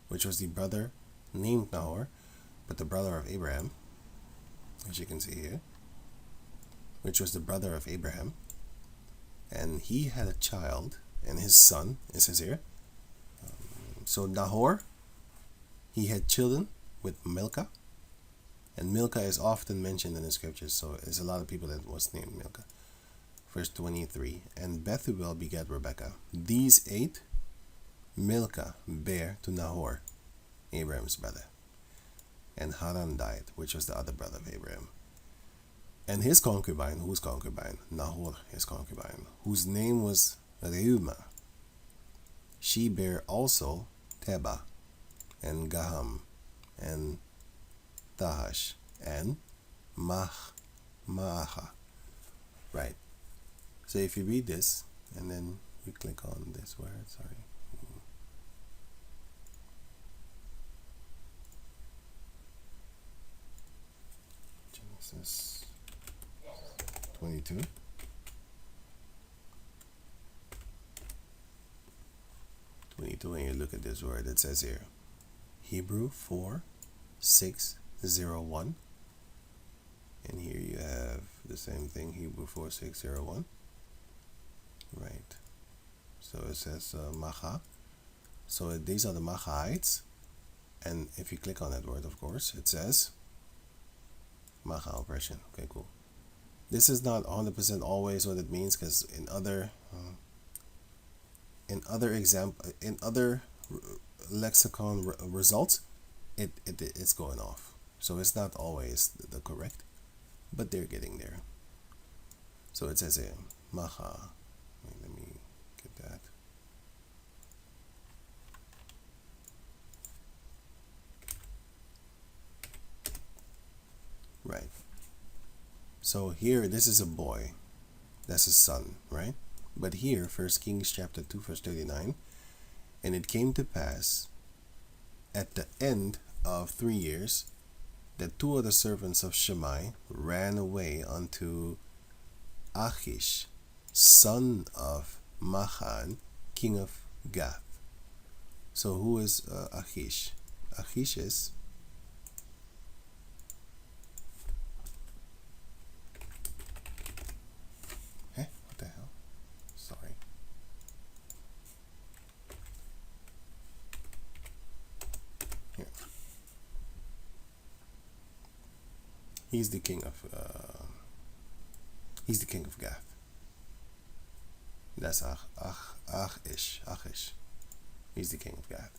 which was the brother named Nahor, but the brother of Abraham, as you can see here, which was the brother of Abraham, and he had a child, and his son, it says here. So Nahor, he had children with Milcah, and Milcah is often mentioned in the scriptures, so there's a lot of people that was named Milcah. Verse 23, and Bethuel begat Rebekah. These 8 Milcah bare to Nahor, Abraham's brother. And Haran died, which was the other brother of Abraham. And his concubine, whose concubine? Nahor, his concubine, whose name was Reumah. She bare also Teba, and Gaham, and Tahash, and Maacha. Right. So if you read this, and then you click on this word, sorry. Genesis 22. And you look at this word, it says here, Hebrew 4601. And here you have the same thing, Hebrew 4601. Right. So it says Macha. So these are the Machites. And if you click on that word, of course, it says Macha oppression. Okay, cool. This is not 100% always what it means, because in other lexicon results, it's going off. So it's not always the correct, but they're getting there. So it says here, Macha. Let me get that. Right. So here, this is a boy. That's his son, right? But here, 1 Kings chapter 2, verse 39, and it came to pass at the end of 3 years that 2 of the servants of Shammai ran away unto Achish, son of Machan, king of Gath. So who is Achish? Achish is what the hell? Sorry. Here. He's the king of Gath. That's Achish. He's the king of Gath.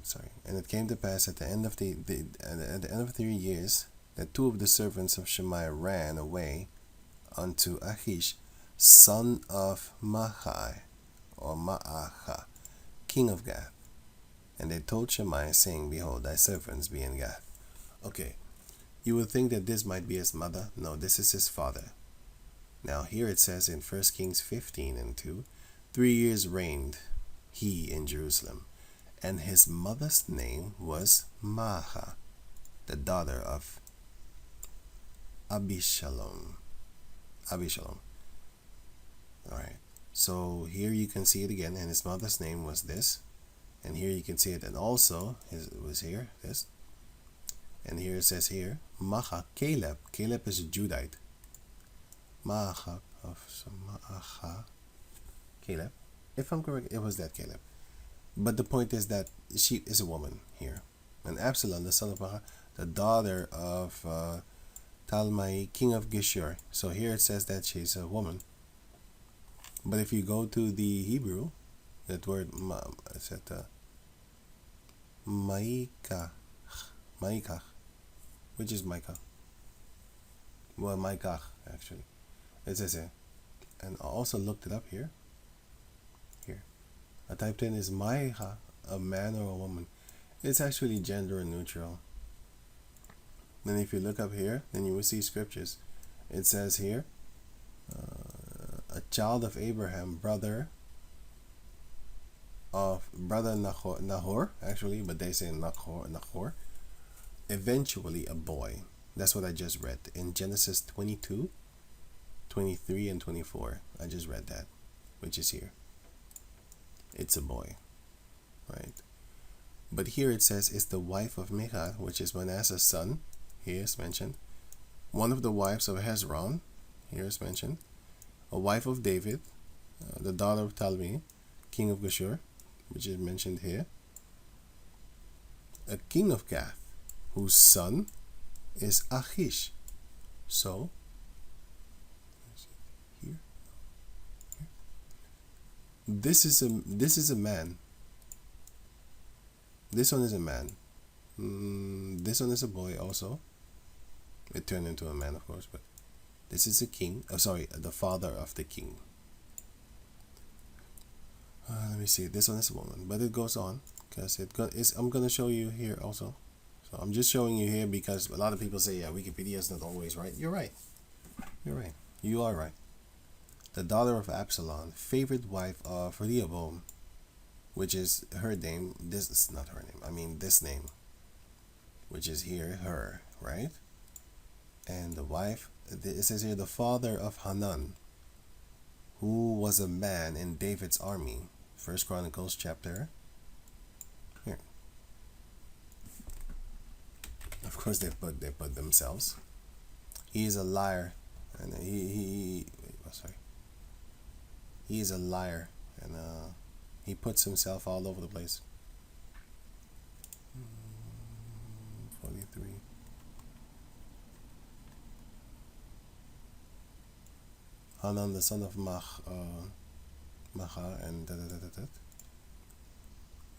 Sorry. And it came to pass at the end of the at the end of 3 years that 2 of the servants of Shammai ran away unto Achish, son of Machai, or Ma'acha, king of Gath. And they told Shammai, saying, Behold, thy servants be in Gath. Okay, you would think that this might be his mother. No, this is his father. Now here it says in 1 Kings 15 and 2, 3 years reigned he in Jerusalem, and his mother's name was Maacha, the daughter of Abishalom. Alright, so here you can see it again, and his mother's name was this, and here you can see it, and also it was here, this, and here it says here, Maacha, Caleb is a Judite. Maacha Caleb, if I'm correct, it was that Caleb. But the point is that she is a woman here, and Absalom, the son of Maacha, the daughter of Talmai, king of Geshur. So here it says that she's a woman. But if you go to the Hebrew, that word it's at Maikah, which is Micah. Well, Maikah actually. It says here, and I also looked it up here. Here, I typed in is Maiha a man or a woman? It's actually gender neutral. And if you look up here, then you will see scriptures. It says here, a child of Abraham, brother Nahor, actually, but they say Nahor, eventually a boy. That's what I just read in Genesis 22, 23, and 24. I just read that, which is here. It's a boy, right? But here it says it's the wife of Michal, which is Manasseh's son. Here is mentioned. One of the wives of Hezron. Here is mentioned. A wife of David, the daughter of Talmi, king of Geshur, which is mentioned here. A king of Gath, whose son is Achish. So, here, this is a man. This one is a man. This one is a boy also. It turned into a man, of course, but this is a king. Oh, sorry, the father of the king. Let me see. This one is a woman, but it goes on because I'm gonna show you here also. So I'm just showing you here because a lot of people say, yeah, Wikipedia is not always right. You're right. You're right. You are right. The daughter of Absalom, favorite wife of Rehoboam, which is her name. This is not her name. I mean this name, which is here her, right? And the wife. It says here the father of Hanan, who was a man in David's army. 1 Chronicles chapter. Here. Of course they put themselves. He is a liar, and he is a liar, and he puts himself all over the place. 43. Hanan, the son of Macha, and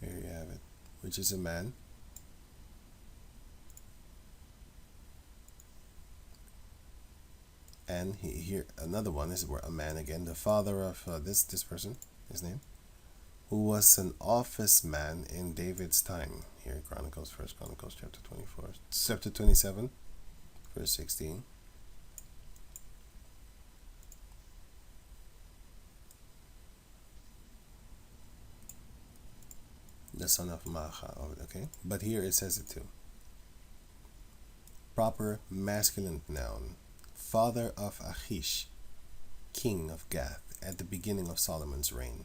here you have it, which is a man. And here another one is a man again, the father of this person, his name, who was an office man in David's time. Here, Chronicles, 1 Chronicles chapter 24, chapter 27, verse 16. The son of Macha, okay? But here it says it too. Proper masculine noun. Father of Achish, king of Gath, at the beginning of Solomon's reign.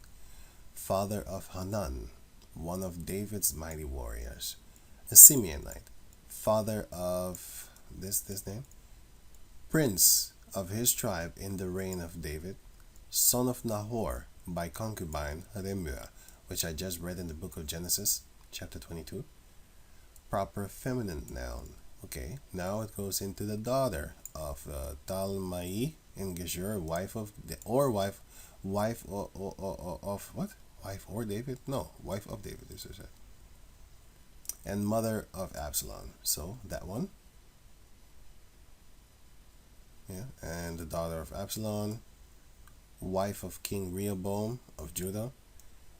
Father of Hanan, one of David's mighty warriors. A Simeonite. Father of this name? Prince of his tribe in the reign of David. Son of Nahor by concubine Remuel, which I just read in the book of Genesis, chapter 22. Proper feminine noun. Okay, now it goes into the daughter of Talmai in Geshur, wife of what? Wife or David? No, wife of David, this is it. And mother of Absalom. So that one. Yeah, and the daughter of Absalom, wife of King Rehoboam of Judah,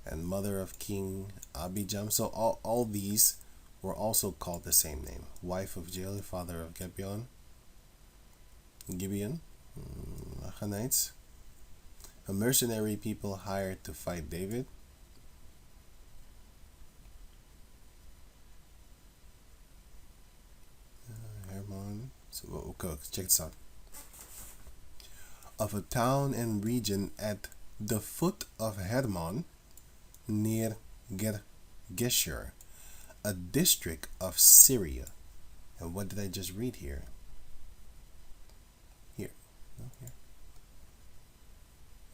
and mother of King Abijam. So all these were also called the same name. Wife of Jael, father of Gibeon, Kenites. A mercenary people hired to fight David. Hermon. So okay, check this out. Of a town and region at the foot of Hermon, near Geshur, a district of Syria. And what did I just read here? Here. No, here.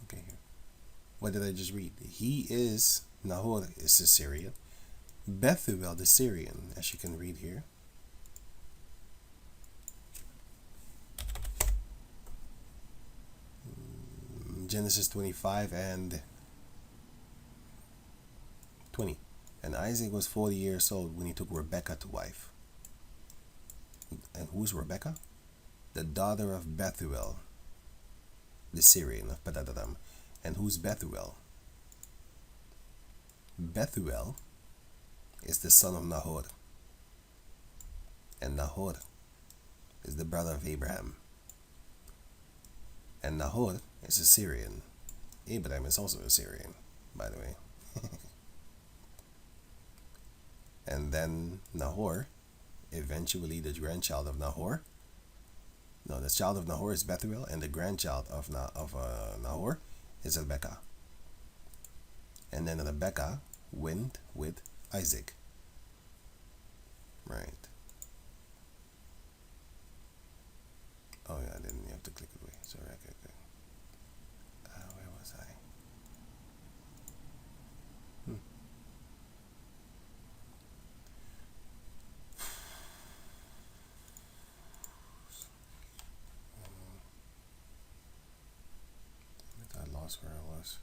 Okay, here. What did I just read? He is, Nahor is a Syrian. Bethuel the Syrian, as you can read here. Genesis 25 and 20. And Isaac was 40 years old when he took Rebekah to wife. And who's Rebekah? The daughter of Bethuel, the Syrian of Padadadam. And who's Bethuel? Bethuel is the son of Nahor. And Nahor is the brother of Abraham. And Nahor is a Syrian. Abraham is also a Syrian, by the way. And then Nahor, eventually the grandchild of Nahor. No, the child of Nahor is Bethuel, and the grandchild of Nahor is Rebekah. And then Rebekah went with Isaac. Right. Oh yeah, I didn't have to click it away. Sorry, okay. Where was I? I lost where I was.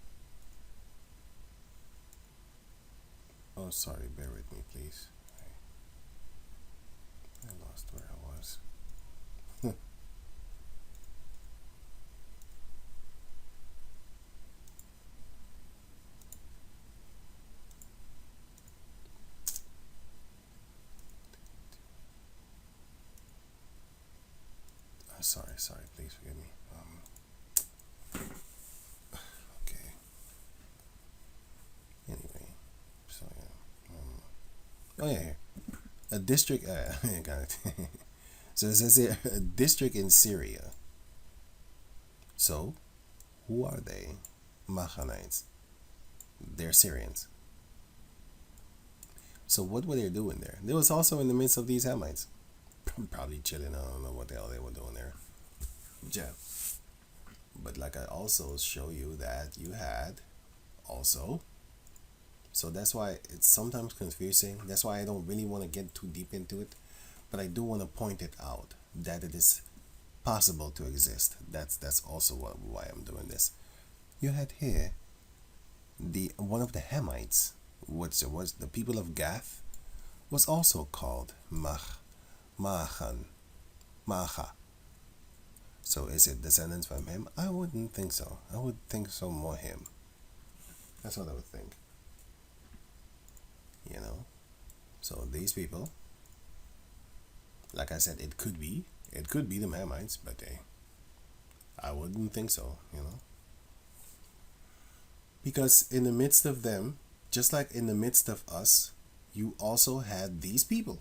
Oh, sorry, bear with me, please. I lost where I was. Sorry, please forgive me. Okay. Anyway, so yeah. Oh yeah, here. A district. Got it. So it says here, a district in Syria. So, who are they? Kenites. They're Syrians. So what were they doing there? They was also in the midst of these Hamites. Probably chilling. I don't know what the hell they were doing there. Yeah. But like I also show you that you had also. So that's why it's sometimes confusing. That's why I don't really want to get too deep into it. But I do want to point it out that it is possible to exist. That's also why I'm doing this. You had here one of the Hamites, which was the people of Gath, was also called Maacha. So is it descendants from him? I wouldn't think so. I would think so more him. That's what I would think. You know? So these people, like I said, it could be the Hamites, but I wouldn't think so, you know? Because in the midst of them, just like in the midst of us, you also had these people.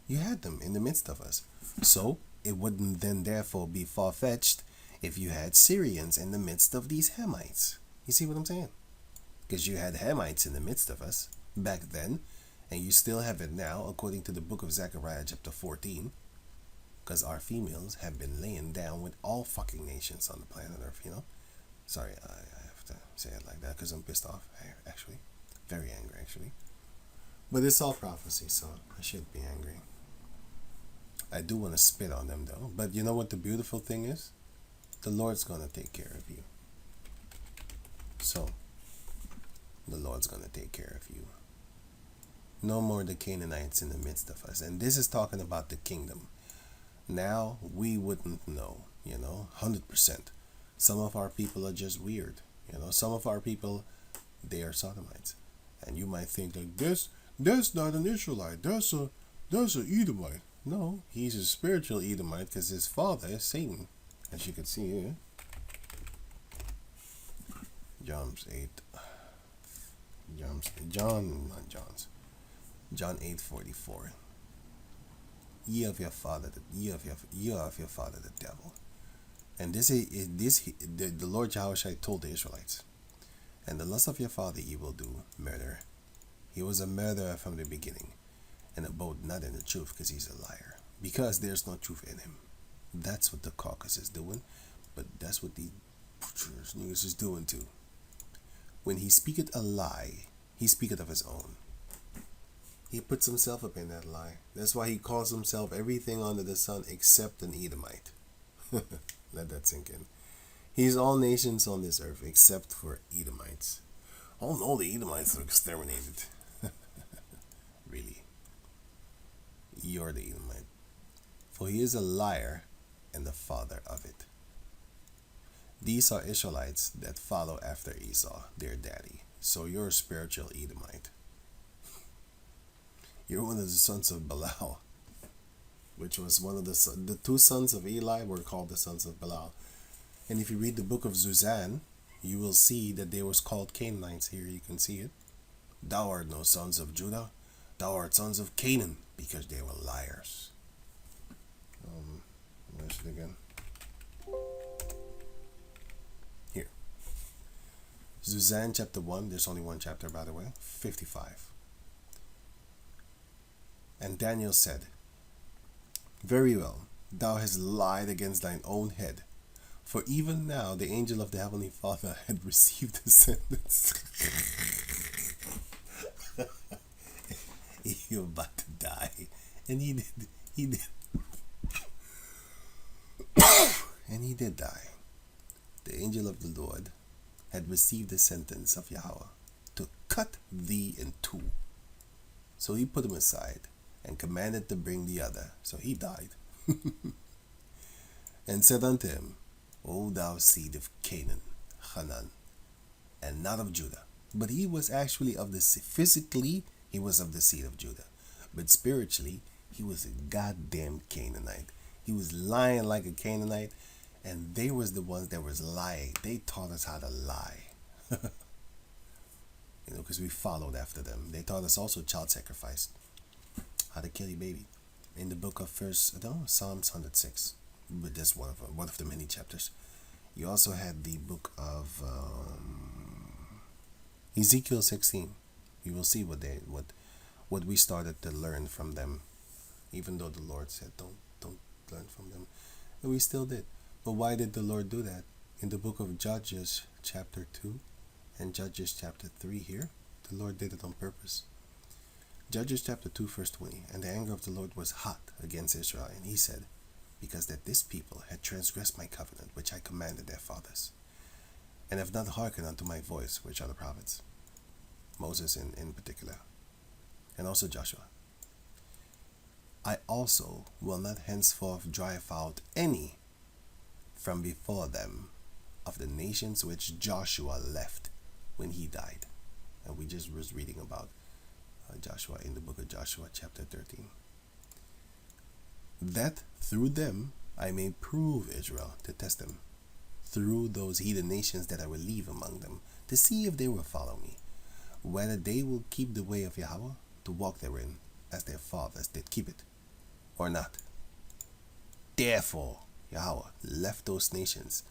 You had them in the midst of us. So it wouldn't then therefore be far-fetched if you had Syrians in the midst of these Hamites. You see what I'm saying? Because you had Hamites in the midst of us back then, and you still have it now, according to the book of Zechariah chapter 14, because our females have been laying down with all fucking nations on the planet Earth, you know? Sorry, I have to say it like that because I'm pissed off, actually. Very angry, actually. But it's all prophecy, so I should be angry. I do want to spit on them, though. But you know what the beautiful thing is? The Lord's going to take care of you. So, the Lord's going to take care of you. No more the Canaanites in the midst of us. And this is talking about the kingdom. Now, we wouldn't know, 100%. Some of our people are just weird. Some of our people, they are sodomites. And you might think like, that's not an Israelite. That's an Edomite. No, he's a spiritual Edomite because his father is Satan, as you can see here. John 8:44. Ye of your father, ye of your father the devil. And the Lord Jehoshua told the Israelites, and the lust of your father ye will do, murder. He was a murderer from the beginning, and abode not in the truth, because he's a liar, because there's no truth in him. That's what the caucus is doing, but that's what the niggas is doing too. When he speaketh a lie, he speaketh of his own. He puts himself up in that lie. That's why he calls himself everything under the sun except an Edomite. Let that sink in. He's all nations on this earth except for Edomites. Oh no, the Edomites are exterminated. Really. You're the Edomite. For he is a liar and the father of it. These are Israelites that follow after Esau, their daddy. So you're a spiritual Edomite. You're one of the sons of Belial, which was one of the two sons of Eli were called the sons of Belial. And if you read the book of Zuzan, you will see that they was called Canaanites. Here you can see it. Thou art no sons of Judah, thou art sons of Canaan, because they were liars. Where's it again? Here. Zuzan chapter 1, there's only one chapter by the way, 55. And Daniel said, Very well, thou hast lied against thine own head, for even now the angel of the Heavenly Father had received the sentence. You're about to die. And he did. And he did die. The angel of the Lord had received the sentence of Yahweh to cut thee in two. So he put him aside and commanded to bring the other. So he died. And said unto him, O thou seed of Canaan, Hanan, and not of Judah. But he was actually of the physically, he was of the seed of Judah. But spiritually, he was a goddamn Canaanite. He was lying like a Canaanite, and they was the ones that was lying. They taught us how to lie. Because we followed after them. They taught us also child sacrifice, how to kill your baby. In the book of Psalms 106, but that's one of the many chapters. You also had the book of Ezekiel 16. You will see what we started to learn from them, even though the Lord said don't learn from them, and we still did. But why did the Lord do that? In the book of Judges chapter 2 and Judges chapter 3 here, the Lord did it on purpose. Judges chapter 2 verse 20, and the anger of the Lord was hot against Israel, and he said, because that this people had transgressed my covenant which I commanded their fathers, and have not hearkened unto my voice, which are the prophets, Moses in particular, and also Joshua. I also will not henceforth drive out any from before them of the nations which Joshua left when he died. And we just was reading about Joshua in the book of Joshua chapter 13. That through them I may prove Israel, to test them, through those heathen nations that I will leave among them, to see if they will follow me, whether they will keep the way of Yahweh, to walk therein, as their fathers did keep it, or not. Therefore Yahweh left those nations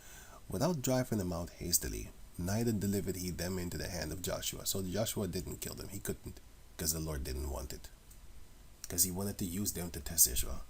without driving them out hastily, neither delivered he them into the hand of Joshua. So Joshua didn't kill them. He couldn't, because the Lord didn't want it, because he wanted to use them to test Israel.